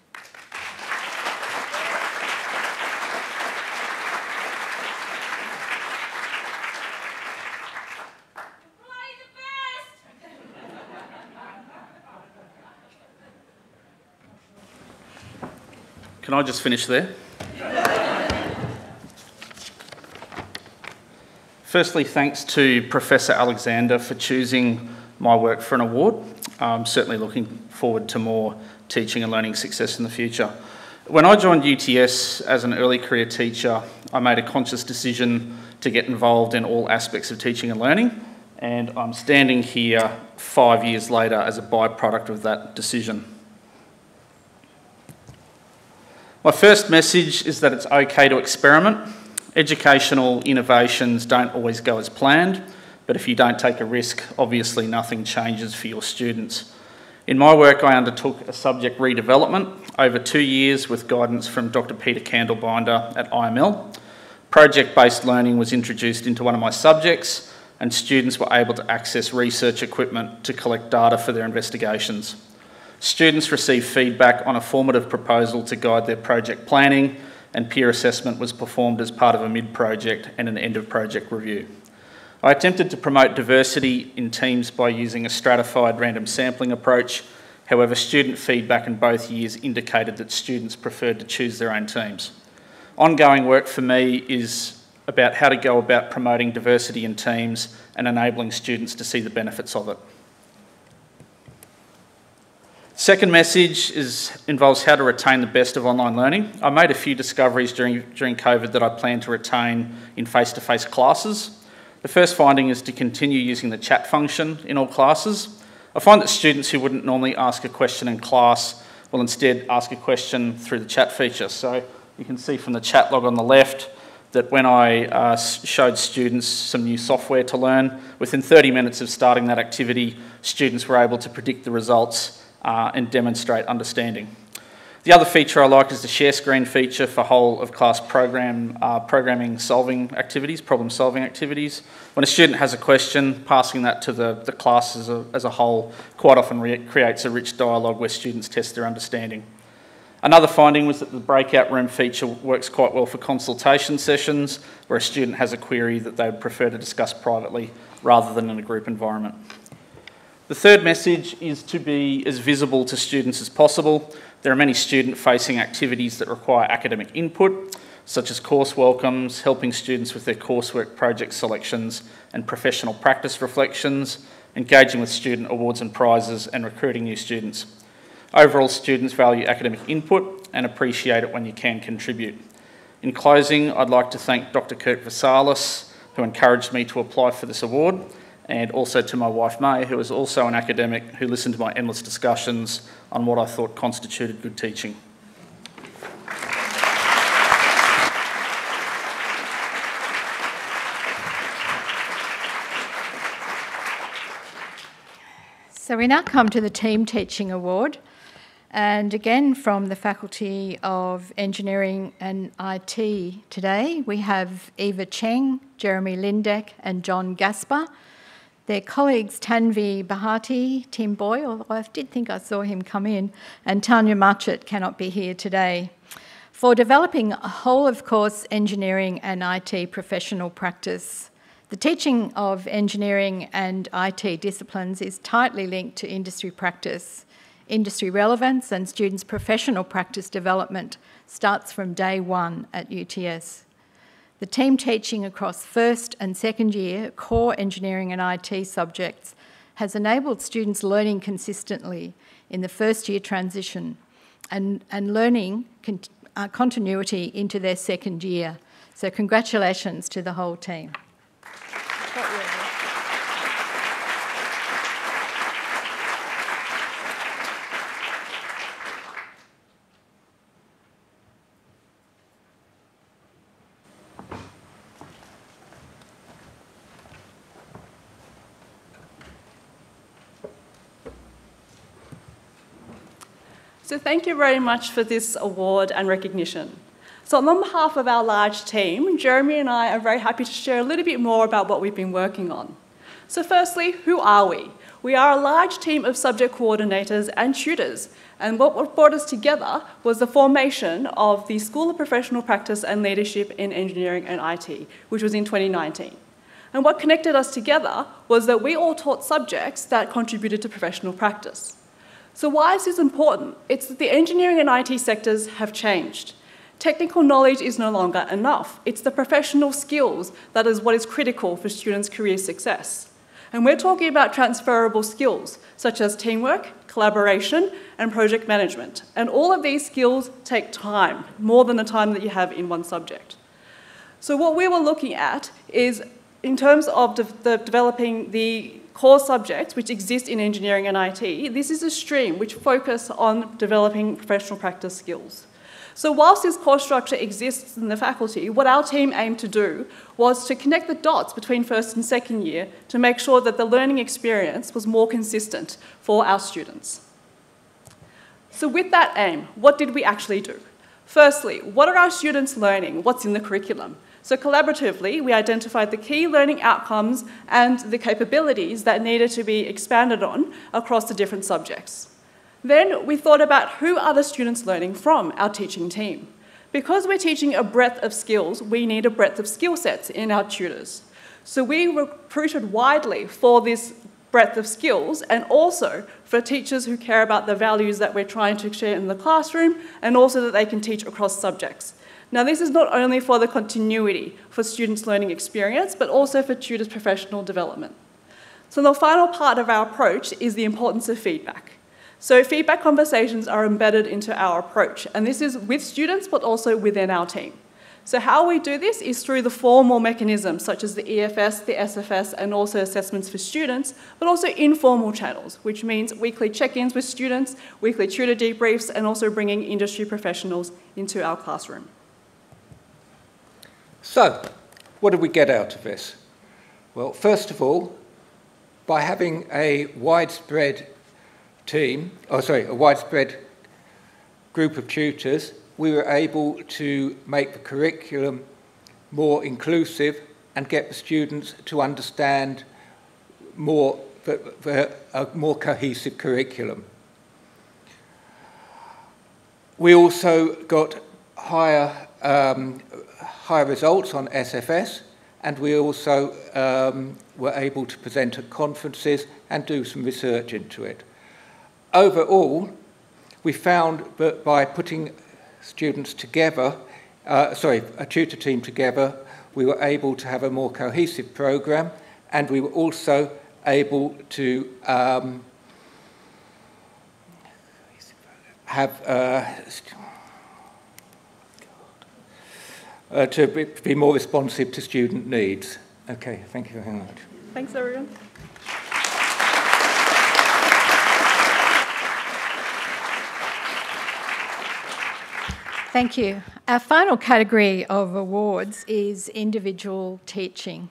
Can I just finish there? Firstly, thanks to Professor Alexander for choosing my work for an award. I'm certainly looking forward to more teaching and learning success in the future. When I joined UTS as an early career teacher, I made a conscious decision to get involved in all aspects of teaching and learning, and I'm standing here 5 years later as a byproduct of that decision. My first message is that it's okay to experiment. Educational innovations don't always go as planned, but if you don't take a risk, obviously nothing changes for your students. In my work, I undertook a subject redevelopment over 2 years with guidance from Dr. Peter Candlebinder at IML. Project-based learning was introduced into one of my subjects, and students were able to access research equipment to collect data for their investigations. Students received feedback on a formative proposal to guide their project planning, and peer assessment was performed as part of a mid-project and an end-of-project review. I attempted to promote diversity in teams by using a stratified random sampling approach. However, student feedback in both years indicated that students preferred to choose their own teams. Ongoing work for me is about how to go about promoting diversity in teams and enabling students to see the benefits of it. Second message involves how to retain the best of online learning. I made a few discoveries during COVID that I plan to retain in face-to-face classes. The first finding is to continue using the chat function in all classes. I find that students who wouldn't normally ask a question in class will instead ask a question through the chat feature. So you can see from the chat log on the left that when I showed students some new software to learn, within 30 minutes of starting that activity, students were able to predict the results and demonstrate understanding. The other feature I like is the share screen feature for whole of class problem solving activities. When a student has a question, passing that to the class as a whole quite often creates a rich dialogue where students test their understanding. Another finding was that the breakout room feature works quite well for consultation sessions where a student has a query that they would prefer to discuss privately rather than in a group environment. The third message is to be as visible to students as possible. There are many student-facing activities that require academic input. such as course welcomes, helping students with their coursework project selections and professional practice reflections, engaging with student awards and prizes, and recruiting new students. Overall, students value academic input and appreciate it when you can contribute. In closing, I'd like to thank Dr. Kirk Vasalis, who encouraged me to apply for this award, and also to my wife May, who is also an academic, who listened to my endless discussions on what I thought constituted good teaching. So we now come to the Team Teaching Award, and again from the Faculty of Engineering and IT today we have Eva Cheng, Jeremy Lindeck and John Gasper. Their colleagues Tanvi Bahati, Tim Boy, although I did think I saw him come in, and Tanya Marchett cannot be here today, for developing a whole-of-course engineering and IT professional practice. The teaching of engineering and IT disciplines is tightly linked to industry practice. Industry relevance and students' professional practice development starts from day one at UTS. The team teaching across first and second year core engineering and IT subjects has enabled students learning consistently in the first year transition and learning continuity into their second year. So congratulations to the whole team. So thank you very much for this award and recognition. So on behalf of our large team, Jeremy and I are very happy to share a little bit more about what we've been working on. So firstly, who are we? We are a large team of subject coordinators and tutors, and what brought us together was the formation of the School of Professional Practice and Leadership in Engineering and IT, which was in 2019. And what connected us together was that we all taught subjects that contributed to professional practice. So why is this important? It's that the engineering and IT sectors have changed. Technical knowledge is no longer enough. It's the professional skills that is what is critical for students' career success. And we're talking about transferable skills, such as teamwork, collaboration, and project management. And all of these skills take time, more than the time that you have in one subject. So what we were looking at is, in terms of developing the core subjects which exist in engineering and IT, this is a stream which focus on developing professional practice skills. So whilst this core structure exists in the faculty, what our team aimed to do was to connect the dots between first and second year to make sure that the learning experience was more consistent for our students. So with that aim, what did we actually do? Firstly, what are our students learning? What's in the curriculum? So collaboratively, we identified the key learning outcomes and the capabilities that needed to be expanded on across the different subjects. Then we thought about who are the students learning from our teaching team. Because we're teaching a breadth of skills, we need a breadth of skill sets in our tutors. So we recruited widely for this breadth of skills and also for teachers who care about the values that we're trying to share in the classroom and also that they can teach across subjects. Now, this is not only for the continuity for students' learning experience, but also for tutors' professional development. So the final part of our approach is the importance of feedback. So feedback conversations are embedded into our approach, and this is with students, but also within our team. So how we do this is through the formal mechanisms, such as the EFS, the SFS, and also assessments for students, but also informal channels, which means weekly check-ins with students, weekly tutor debriefs, and also bringing industry professionals into our classroom. So, what did we get out of this? Well, first of all, by having a widespread a widespread group of tutors, we were able to make the curriculum more inclusive and get the students to understand more, a more cohesive curriculum. We also got higher results on SFS, and we also were able to present at conferences and do some research into it. Overall, we found that by putting students together a tutor team together, we were able to have a more cohesive program, and we were also able to be more responsive to student needs. Okay, thank you very much. Thanks, everyone. Thank you. Our final category of awards is individual teaching.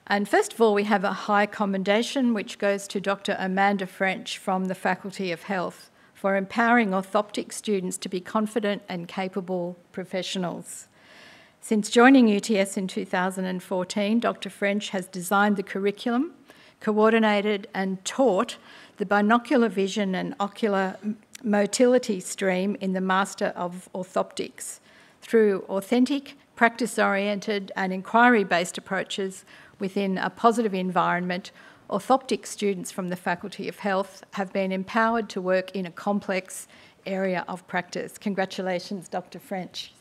And first of all, we have a high commendation which goes to Dr. Amanda French from the Faculty of Health for empowering orthoptic students to be confident and capable professionals. Since joining UTS in 2014, Dr. French has designed the curriculum, coordinated and taught the binocular vision and ocular motility stream in the Master of Orthoptics through authentic, practice-oriented and inquiry-based approaches within a positive environment. Orthoptic students from the Faculty of Health have been empowered to work in a complex area of practice. Congratulations, Dr. French.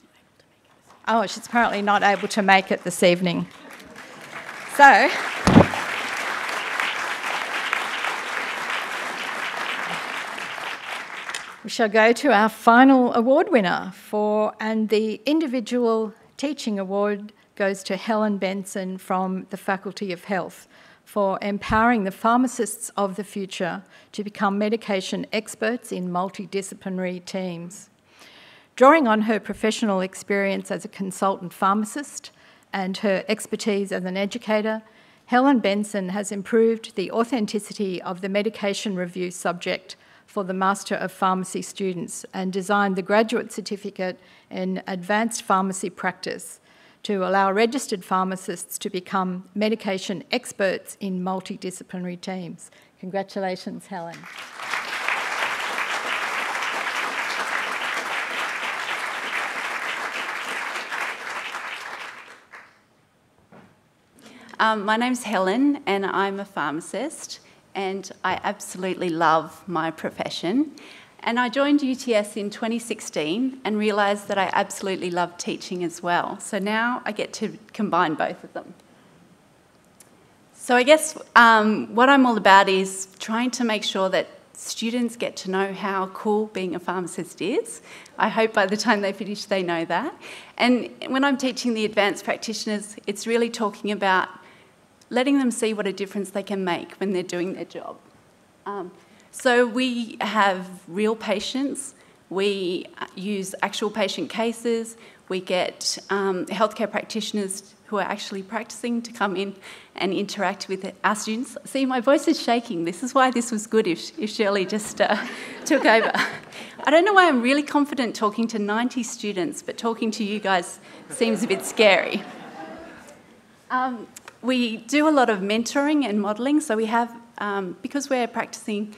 Oh, she's apparently not able to make it this evening. So, we shall go to our final award winner and the Individual Teaching Award goes to Helen Benson from the Faculty of Health for empowering the pharmacists of the future to become medication experts in multidisciplinary teams. Drawing on her professional experience as a consultant pharmacist and her expertise as an educator, Helen Benson has improved the authenticity of the medication review subject for the Master of Pharmacy students and designed the graduate certificate in Advanced Pharmacy Practice to allow registered pharmacists to become medication experts in multidisciplinary teams. Congratulations, Helen. My name's Helen and I'm a pharmacist, and I absolutely love my profession. And I joined UTS in 2016 and realised that I absolutely love teaching as well. So now I get to combine both of them. So I guess what I'm all about is trying to make sure that students get to know how cool being a pharmacist is. I hope by the time they finish they know that. And when I'm teaching the advanced practitioners, it's really talking about letting them see what a difference they can make when they're doing their job. So we have real patients, we use actual patient cases, we get healthcare practitioners who are actually practicing to come in and interact with our students. See, my voice is shaking. This is why this was good if Shirley just took over. I don't know why I'm really confident talking to 90 students, but talking to you guys seems a bit scary. We do a lot of mentoring and modelling, so we have, because we're practising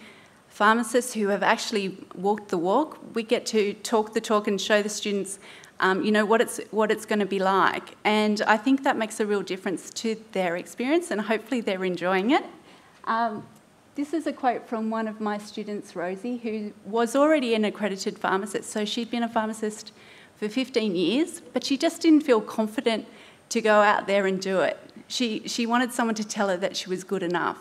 pharmacists who have actually walked the walk, we get to talk the talk and show the students, you know, what it's going to be like. And I think that makes a real difference to their experience, and hopefully they're enjoying it. This is a quote from one of my students, Rosie, who was already an accredited pharmacist. So she'd been a pharmacist for 15 years, but she just didn't feel confident to go out there and do it. She wanted someone to tell her that she was good enough.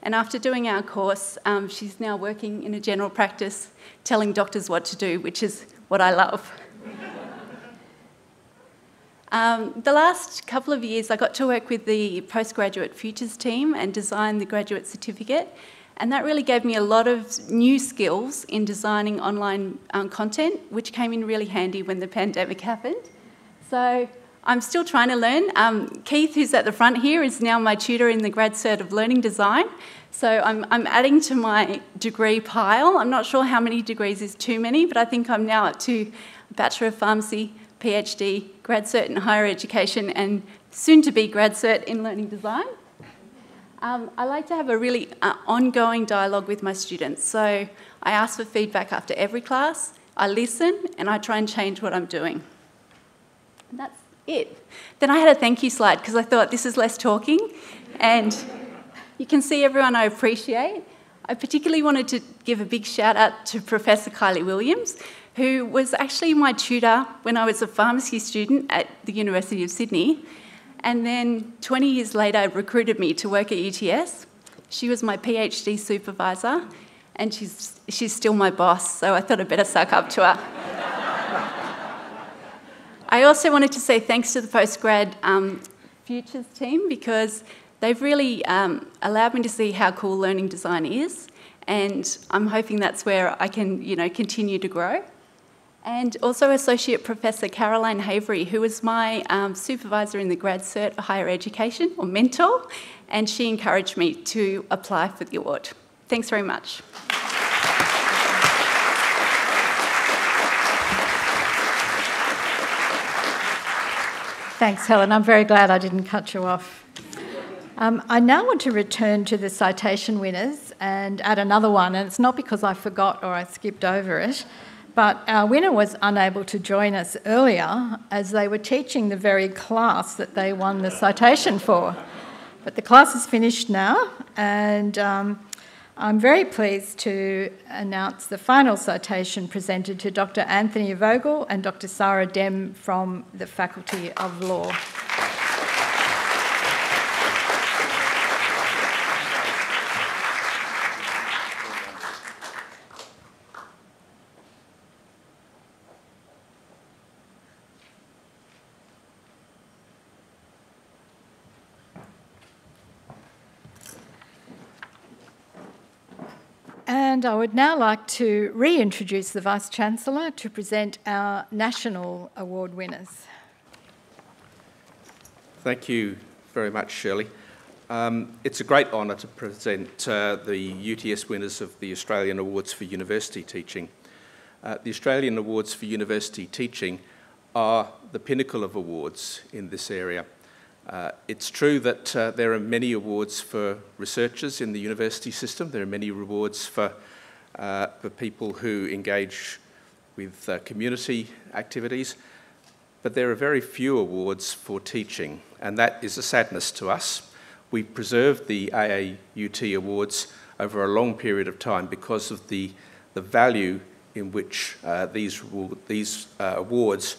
And after doing our course, she's now working in a general practice, telling doctors what to do, which is what I love. The last couple of years, I got to work with the Postgraduate Futures team and design the graduate certificate. And that really gave me a lot of new skills in designing online content, which came in really handy when the pandemic happened. So I'm still trying to learn. Keith, who's at the front here, is now my tutor in the Grad Cert of Learning Design. So I'm adding to my degree pile. I'm not sure how many degrees is too many, but I think I'm now up to Bachelor of Pharmacy, PhD, Grad Cert in Higher Education, and soon to be Grad Cert in Learning Design. I like to have a really ongoing dialogue with my students. So I ask for feedback after every class, I listen, and I try and change what I'm doing. And that's it. Then I had a thank you slide because I thought this is less talking, and you can see everyone I appreciate. I particularly wanted to give a big shout out to Professor Kylie Williams, who was actually my tutor when I was a pharmacy student at the University of Sydney, and then 20 years later recruited me to work at UTS. She was my PhD supervisor, and she's still my boss, so I thought I'd better suck up to her. I also wanted to say thanks to the postgrad Futures team, because they've really allowed me to see how cool learning design is, and I'm hoping that's where I can, continue to grow. And also Associate Professor Caroline Havery, who was my supervisor in the grad cert for higher education, or mentor, and she encouraged me to apply for the award. Thanks very much. Thanks, Helen. I'm very glad I didn't cut you off. I now want to return to the citation winners and add another one, and it's not because I forgot or I skipped over it, but our winner was unable to join us earlier as they were teaching the very class that they won the citation for. But the class is finished now, and I'm very pleased to announce the final citation presented to Dr. Anthony Vogel and Dr. Sarah Dem from the Faculty of Law. And I would now like to reintroduce the Vice-Chancellor to present our national award winners. Thank you very much, Shirley. It's a great honour to present the UTS winners of the Australian Awards for University Teaching. The Australian Awards for University Teaching are the pinnacle of awards in this area. It's true that there are many awards for researchers in the university system. There are many awards for people who engage with community activities, but there are very few awards for teaching, and that is a sadness to us. We preserved the AAUT awards over a long period of time because of the value in which these awards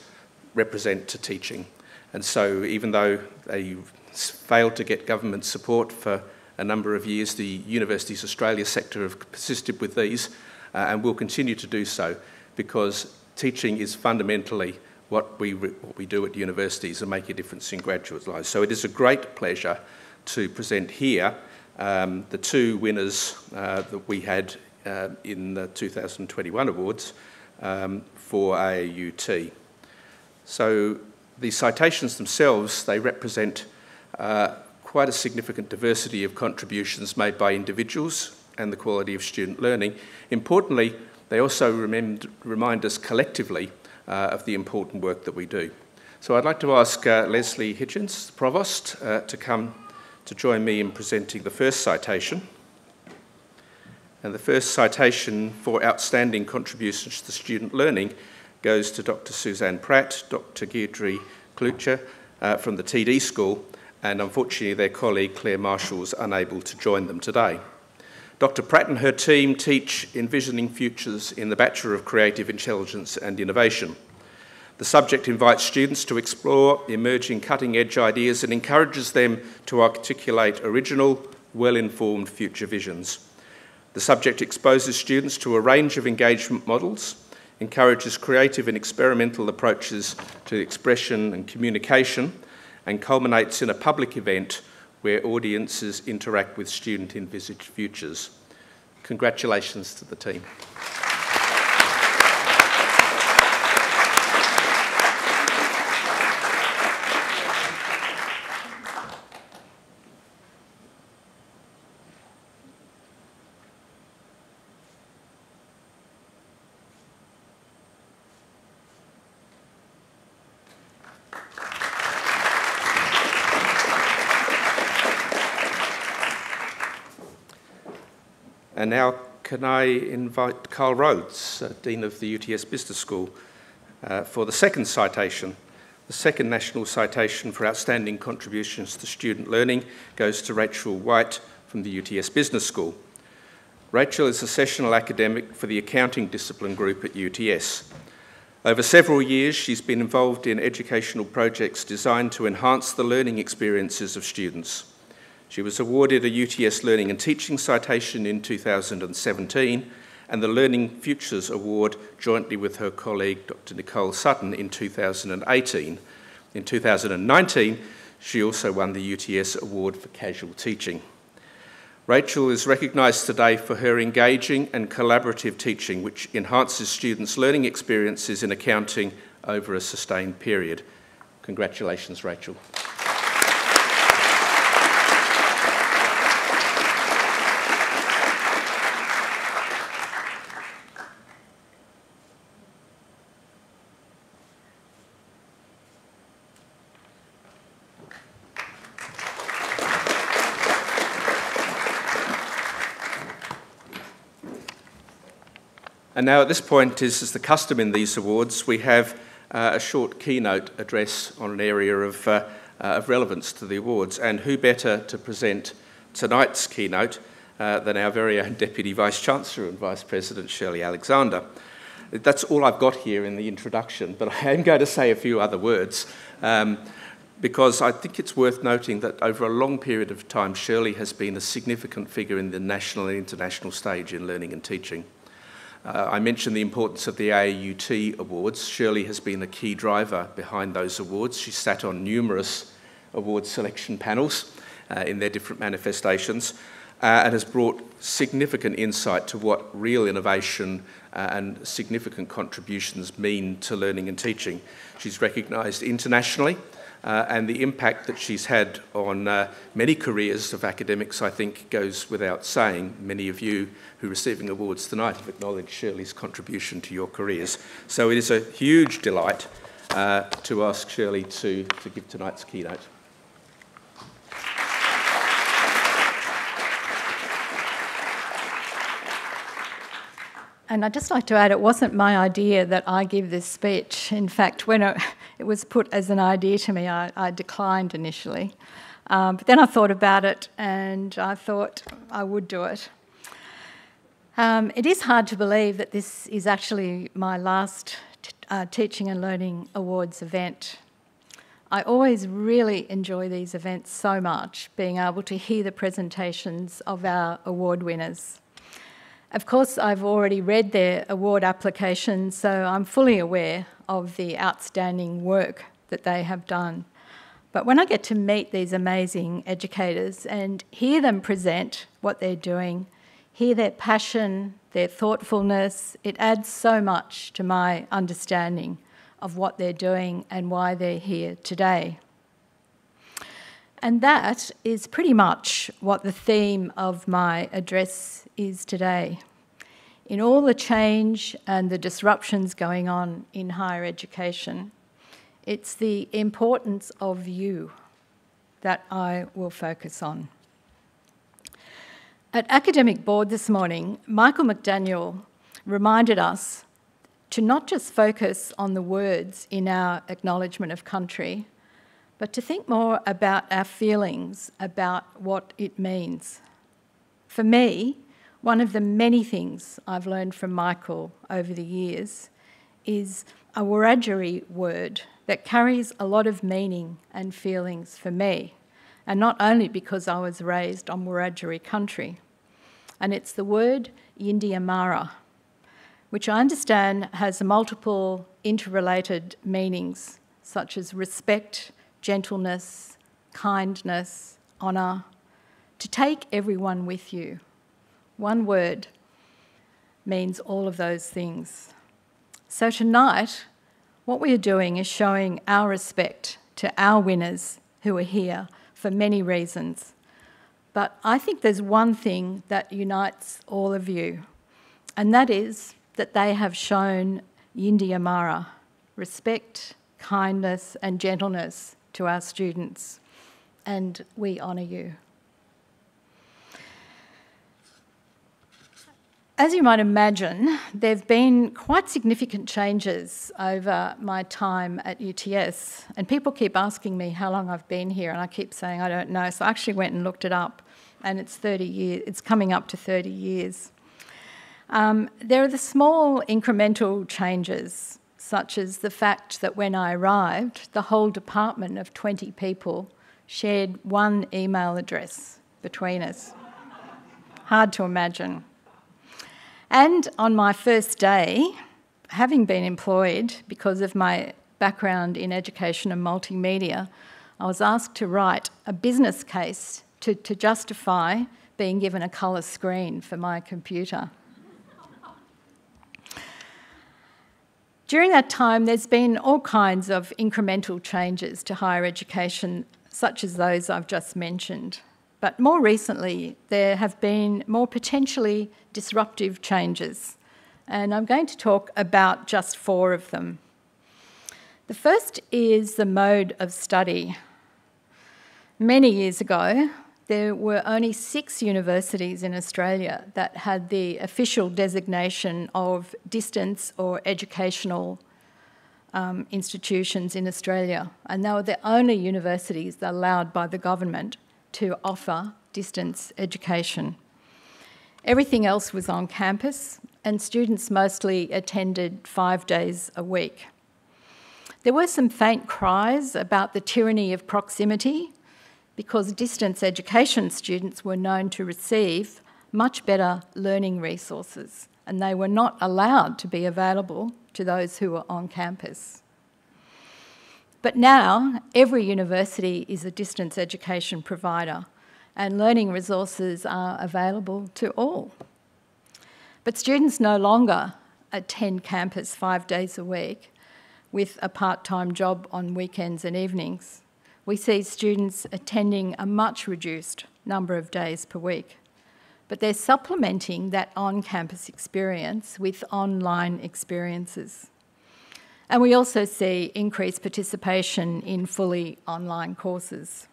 represent to teaching. And so even though they failed to get government support for a number of years, the Universities Australia sector have persisted with these and will continue to do so, because teaching is fundamentally what we do at universities and make a difference in graduate lives. So it is a great pleasure to present here the two winners that we had in the 2021 awards for AAUT. So the citations themselves, they represent quite a significant diversity of contributions made by individuals and the quality of student learning. Importantly, they also remind us collectively of the important work that we do. So I'd like to ask Leslie Hitchens, Provost, to come to join me in presenting the first citation. And the first citation for outstanding contributions to student learning goes to Dr. Suzanne Pratt, Dr. Deirdre Klucher from the TD School, and unfortunately their colleague Claire Marshall was unable to join them today. Dr. Pratt and her team teach Envisioning Futures in the Bachelor of Creative Intelligence and Innovation. The subject invites students to explore emerging cutting-edge ideas and encourages them to articulate original, well-informed future visions. The subject exposes students to a range of engagement models, encourages creative and experimental approaches to expression and communication, and culminates in a public event where audiences interact with student-envisaged futures. Congratulations to the team. And now can I invite Carl Rhodes, Dean of the UTS Business School, for the second citation. The second national citation for outstanding contributions to student learning goes to Rachel White from the UTS Business School. Rachel is a sessional academic for the accounting discipline group at UTS. Over several years, she's been involved in educational projects designed to enhance the learning experiences of students. She was awarded a UTS Learning and Teaching citation in 2017 and the Learning Futures Award jointly with her colleague Dr. Nicole Sutton in 2018. In 2019, she also won the UTS Award for Casual Teaching. Rachel is recognised today for her engaging and collaborative teaching, which enhances students' learning experiences in accounting over a sustained period. Congratulations, Rachel. And now at this point, as the custom in these awards, we have a short keynote address on an area of relevance to the awards. And who better to present tonight's keynote than our very own Deputy Vice-Chancellor and Vice President Shirley Alexander. That's all I've got here in the introduction, but I am going to say a few other words because I think it's worth noting that over a long period of time, Shirley has been a significant figure in the national and international stage in learning and teaching. I mentioned the importance of the AAUT Awards. Shirley has been a key driver behind those awards. She sat on numerous award selection panels in their different manifestations and has brought significant insight to what real innovation and significant contributions mean to learning and teaching. She's recognised internationally and the impact that she's had on many careers of academics, I think, goes without saying. Many of you who are receiving awards tonight have acknowledged Shirley's contribution to your careers. So it is a huge delight to ask Shirley to give tonight's keynote. And I'd just like to add, it wasn't my idea that I give this speech. In fact, when it was put as an idea to me, I declined initially. But then I thought about it and I thought I would do it. It is hard to believe that this is actually my last Teaching and Learning Awards event. I always really enjoy these events so much, being able to hear the presentations of our award winners. Of course, I've already read their award applications, so I'm fully aware of the outstanding work that they have done. But when I get to meet these amazing educators and hear them present what they're doing, hear their passion, their thoughtfulness, it adds so much to my understanding of what they're doing and why they're here today. And that is pretty much what the theme of my address is today. In all the change and the disruptions going on in higher education, it's the importance of you that I will focus on. At Academic Board this morning, Michael McDaniel reminded us to not just focus on the words in our acknowledgement of country, but to think more about our feelings about what it means. For me, one of the many things I've learned from Michael over the years is a Wiradjuri word that carries a lot of meaning and feelings for me, and not only because I was raised on Wiradjuri country. And it's the word Yindiyamara, which I understand has multiple interrelated meanings, such as respect, gentleness, kindness, honour, to take everyone with you. One word means all of those things. So tonight, what we are doing is showing our respect to our winners who are here for many reasons. But I think there's one thing that unites all of you, and that is that they have shown Yindiyamara, respect, kindness and gentleness to our students, and we honour you. As you might imagine, there have been quite significant changes over my time at UTS, and people keep asking me how long I've been here, and I keep saying I don't know. So I actually went and looked it up, and it's 30 years. It's coming up to 30 years. There are the small incremental changes, such as the fact that when I arrived, the whole department of 20 people shared one email address between us. Hard to imagine. And on my first day, having been employed because of my background in education and multimedia, I was asked to write a business case to justify being given a colour screen for my computer. During that time, there's been all kinds of incremental changes to higher education, such as those I've just mentioned. But more recently, there have been more potentially disruptive changes, and I'm going to talk about just 4 of them. The first is the mode of study. Many years ago, there were only 6 universities in Australia that had the official designation of distance or educational institutions in Australia, and they were the only universities that allowed by the government to offer distance education. Everything else was on campus, and students mostly attended 5 days a week. There were some faint cries about the tyranny of proximity, because distance education students were known to receive much better learning resources, and they were not allowed to be available to those who were on campus. But now, every university is a distance education provider, and learning resources are available to all. But students no longer attend campus 5 days a week with a part-time job on weekends and evenings. We see students attending a much reduced number of days per week, but they're supplementing that on-campus experience with online experiences. And we also see increased participation in fully online courses.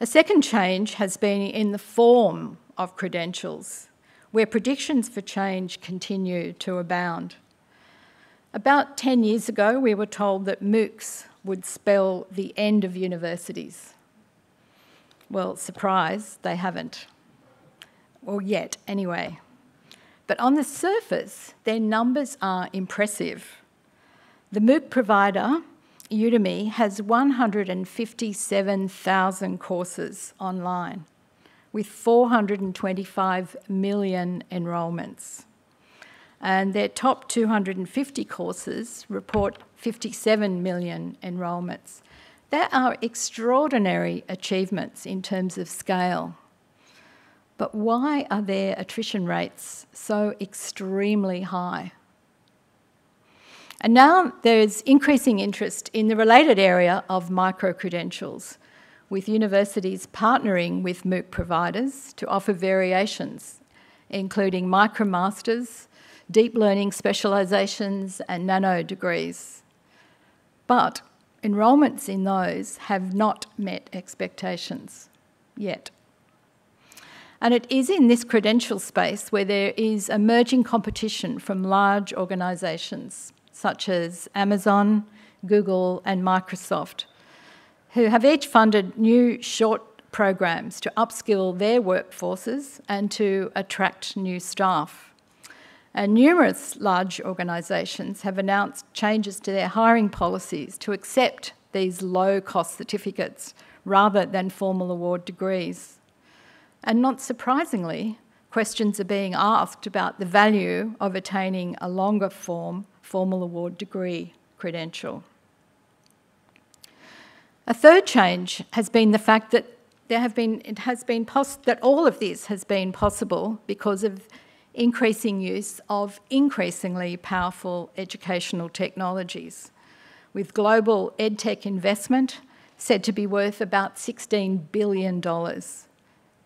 A second change has been in the form of credentials, where predictions for change continue to abound. About 10 years ago, we were told that MOOCs would spell the end of universities. Well, surprise, they haven't. Or yet, anyway. But on the surface, their numbers are impressive. The MOOC provider, Udemy, has 157,000 courses online, with 425 million enrolments. And their top 250 courses report 57 million enrolments. There are extraordinary achievements in terms of scale. But why are their attrition rates so extremely high? And now there's increasing interest in the related area of micro-credentials, with universities partnering with MOOC providers to offer variations, including micromasters, deep learning specialisations and nano degrees. But enrolments in those have not met expectations yet. And it is in this credential space where there is emerging competition from large organisations such as Amazon, Google and Microsoft, who have each funded new short programs to upskill their workforces and to attract new staff. And numerous large organisations have announced changes to their hiring policies to accept these low-cost certificates rather than formal award degrees. And not surprisingly, questions are being asked about the value of attaining a longer form formal award degree credential. A third change has been the fact that that all of this has been possible because of increasing use of increasingly powerful educational technologies, with global edtech investment said to be worth about $16 billion. The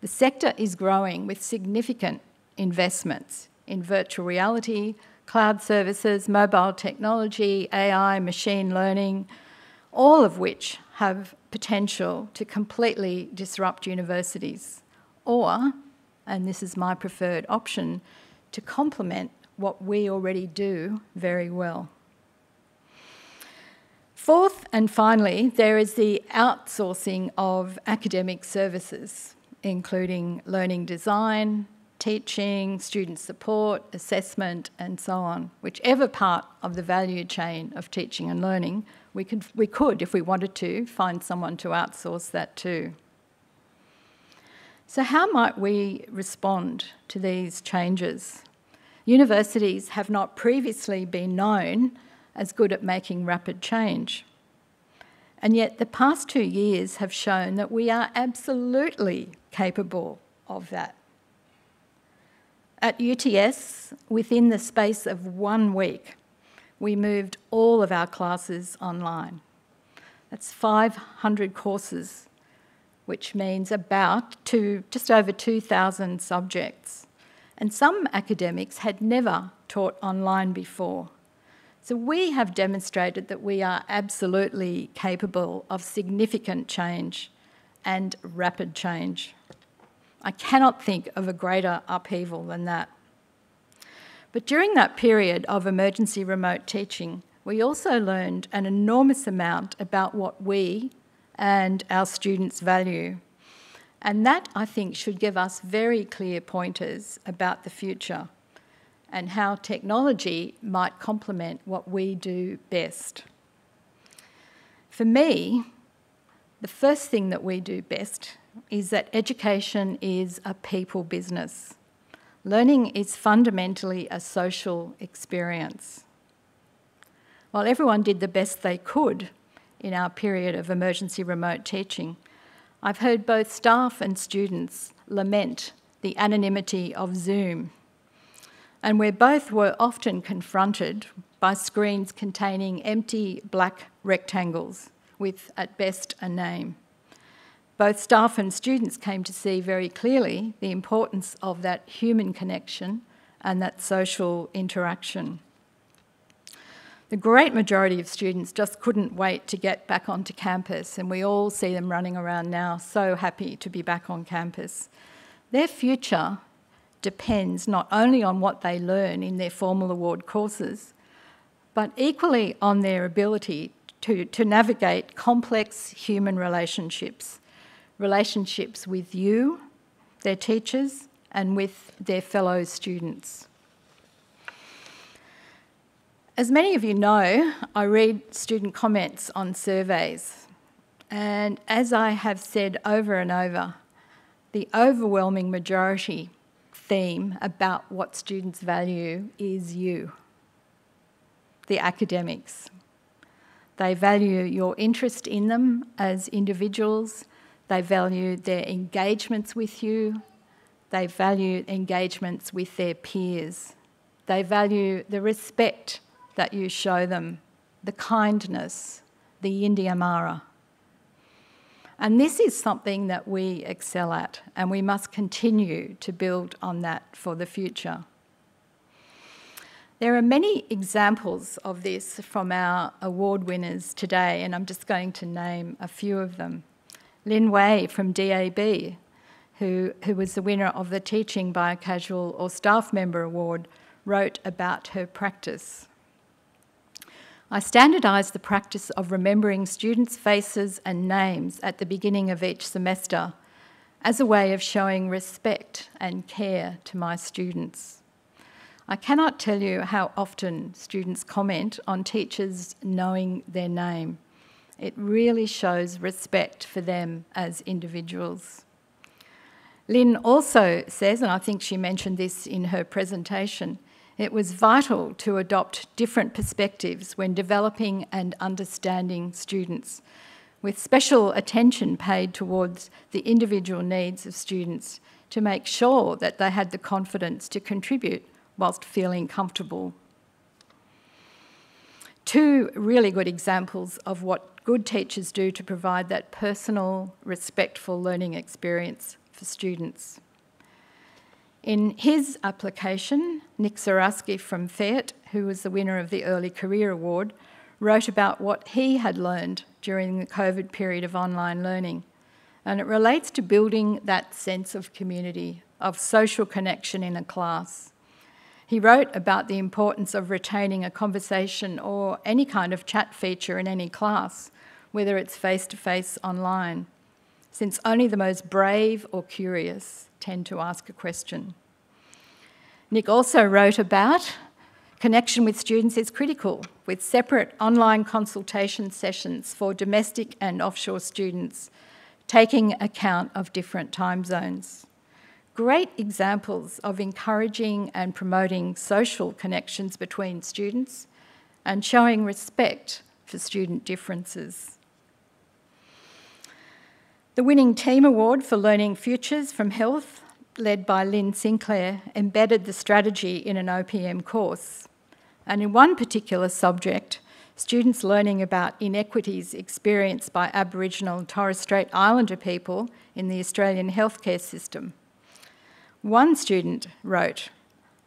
sector is growing with significant investments in virtual reality, cloud services, mobile technology, AI, machine learning, all of which have potential to completely disrupt universities, or, and this is my preferred option, to complement what we already do very well. Fourth and finally, there is the outsourcing of academic services, including learning design, teaching, student support, assessment, and so on. Whichever part of the value chain of teaching and learning, we could, if we wanted to, find someone to outsource that to. So how might we respond to these changes? Universities have not previously been known as good at making rapid change. And yet the past 2 years have shown that we are absolutely capable of that. At UTS, within the space of 1 week, we moved all of our classes online. That's 500 courses, which means just over 2,000 subjects. And some academics had never taught online before. So we have demonstrated that we are absolutely capable of significant change and rapid change. I cannot think of a greater upheaval than that. But during that period of emergency remote teaching, we also learned an enormous amount about what we and our students value. And that, I think, should give us very clear pointers about the future and how technology might complement what we do best. For me, the first thing that we do best is that education is a people business. Learning is fundamentally a social experience. While everyone did the best they could in our period of emergency remote teaching, I've heard both staff and students lament the anonymity of Zoom, and where both were often confronted by screens containing empty black rectangles with, at best, a name. Both staff and students came to see very clearly the importance of that human connection and that social interaction. The great majority of students just couldn't wait to get back onto campus, and we all see them running around now, so happy to be back on campus. Their future depends not only on what they learn in their formal award courses, but equally on their ability to navigate complex human relationships with you, their teachers, and with their fellow students. As many of you know, I read student comments on surveys, and as I have said over and over, the overwhelming majority theme about what students value is you, the academics. They value your interest in them as individuals, they value their engagements with you, they value engagements with their peers, they value the respect that you show them, the kindness, the Yindi Amara. And this is something that we excel at, and we must continue to build on that for the future. There are many examples of this from our award winners today, and I'm just going to name a few of them. Lin Wei from DAB, who was the winner of the Teaching by a Casual or Staff Member Award, wrote about her practice. I standardised the practice of remembering students' faces and names at the beginning of each semester as a way of showing respect and care to my students. I cannot tell you how often students comment on teachers knowing their name. It really shows respect for them as individuals. Lynn also says, and I think she mentioned this in her presentation, it was vital to adopt different perspectives when developing and understanding students, with special attention paid towards the individual needs of students to make sure that they had the confidence to contribute whilst feeling comfortable. Two really good examples of what good teachers do to provide that personal, respectful learning experience for students. In his application, Nick Zaraski from Fayette, who was the winner of the Early Career Award, wrote about what he had learned during the COVID period of online learning. And it relates to building that sense of community, of social connection in a class. He wrote about the importance of retaining a conversation or any kind of chat feature in any class, whether it's face-to-face online, since only the most brave or curious tend to ask a question. Nick also wrote about connection with students is critical, with separate online consultation sessions for domestic and offshore students, taking account of different time zones. Great examples of encouraging and promoting social connections between students and showing respect for student differences. The winning team award for Learning Futures from Health, led by Lynn Sinclair, embedded the strategy in an OPM course. And in one particular subject, students learning about inequities experienced by Aboriginal and Torres Strait Islander people in the Australian healthcare system. One student wrote,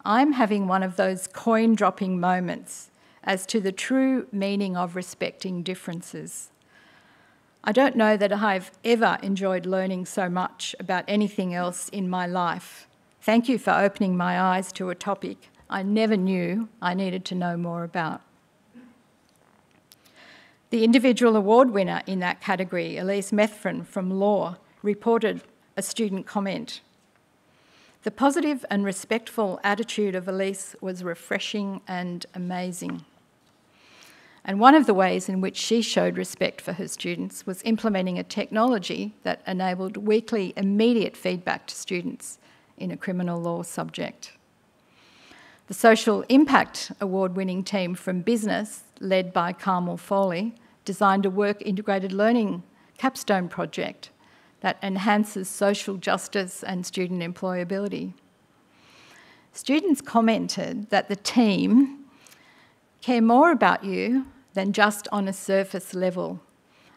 "I'm having one of those coin-dropping moments as to the true meaning of respecting differences. I don't know that I've ever enjoyed learning so much about anything else in my life. Thank you for opening my eyes to a topic I never knew I needed to know more about." The individual award winner in that category, Elise Meffen from Law, reported a student comment. "The positive and respectful attitude of Elise was refreshing and amazing." And one of the ways in which she showed respect for her students was implementing a technology that enabled weekly immediate feedback to students in a criminal law subject. The Social Impact Award-winning team from Business, led by Carmel Foley, designed a work-integrated learning capstone project that enhances social justice and student employability. Students commented that the team care more about you than just on a surface level,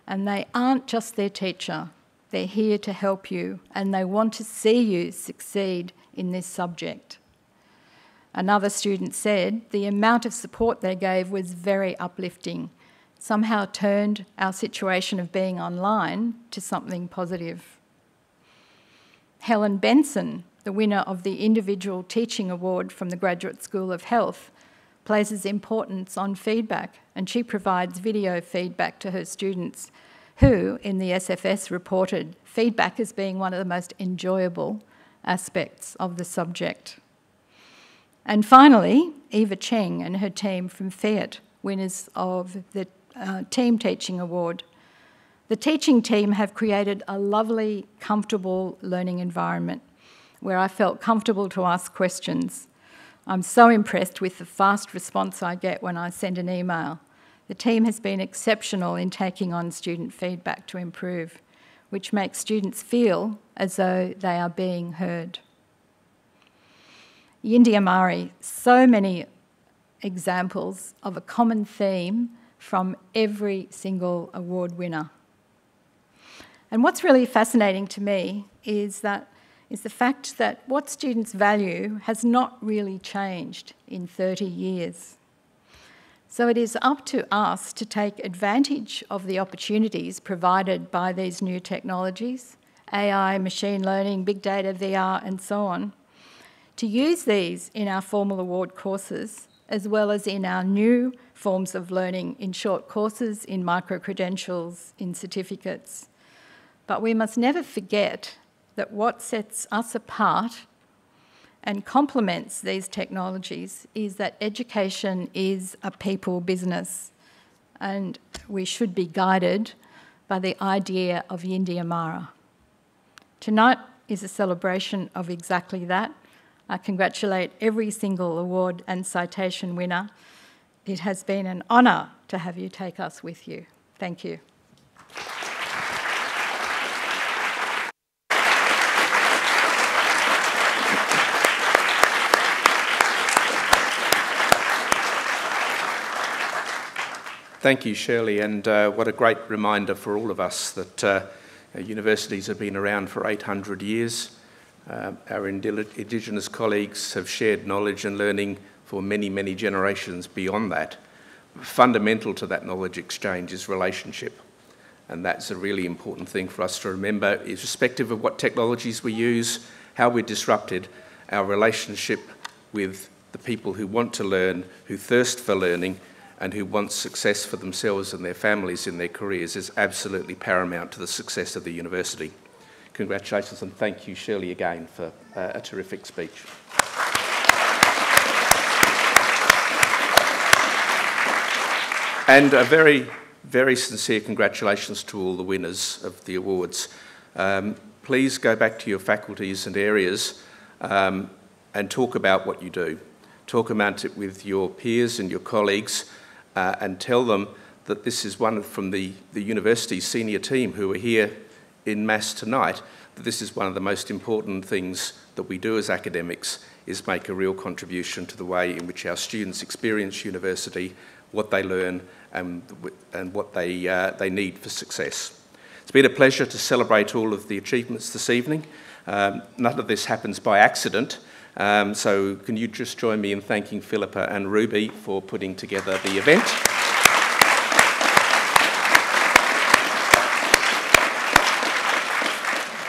and they aren't just their teacher, they're here to help you, and they want to see you succeed in this subject. Another student said the amount of support they gave was very uplifting, somehow turned our situation of being online to something positive. Helen Benson, the winner of the Individual Teaching Award from the Graduate School of Health, places importance on feedback, and she provides video feedback to her students, who, in the SFS, reported feedback as being one of the most enjoyable aspects of the subject. And finally, Eva Cheng and her team from Fiat, winners of the Team Teaching Award. The teaching team have created a lovely, comfortable learning environment where I felt comfortable to ask questions. I'm so impressed with the fast response I get when I send an email. The team has been exceptional in taking on student feedback to improve, which makes students feel as though they are being heard. Yindi Amari, so many examples of a common theme from every single award winner. And what's really fascinating to me is the fact that what students value has not really changed in 30 years. So it is up to us to take advantage of the opportunities provided by these new technologies, AI, machine learning, big data, VR, and so on, to use these in our formal award courses, as well as in our new forms of learning in short courses, in micro-credentials, in certificates. But we must never forget that what sets us apart and complements these technologies is that education is a people business, and we should be guided by the idea of Yindi Amara. Tonight is a celebration of exactly that. I congratulate every single award and citation winner. It has been an honour to have you take us with you. Thank you. Thank you, Shirley, and what a great reminder for all of us that universities have been around for 800 years. Our Indigenous colleagues have shared knowledge and learning for many, many generations beyond that. Fundamental to that knowledge exchange is relationship, and that's a really important thing for us to remember, irrespective of what technologies we use, how we're disrupted, our relationship with the people who want to learn, who thirst for learning, and who want success for themselves and their families in their careers is absolutely paramount to the success of the university. Congratulations, and thank you, Shirley, again for a terrific speech. And a very, very sincere congratulations to all the winners of the awards. Please go back to your faculties and areas and talk about what you do. Talk about it with your peers and your colleagues and tell them that this is one from the university's senior team who are here in mass tonight, that this is one of the most important things that we do as academics, is make a real contribution to the way in which our students experience university, what they learn and what they need for success. It's been a pleasure to celebrate all of the achievements this evening. None of this happens by accident, so can you just join me in thanking Philippa and Ruby for putting together the event.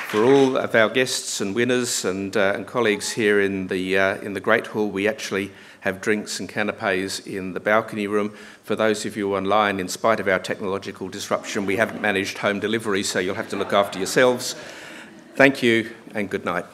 For all of our guests and winners and colleagues here in the Great Hall, we actually have drinks and canapes in the balcony room. For those of you online, in spite of our technological disruption, we haven't managed home delivery, so you'll have to look after yourselves. Thank you and good night.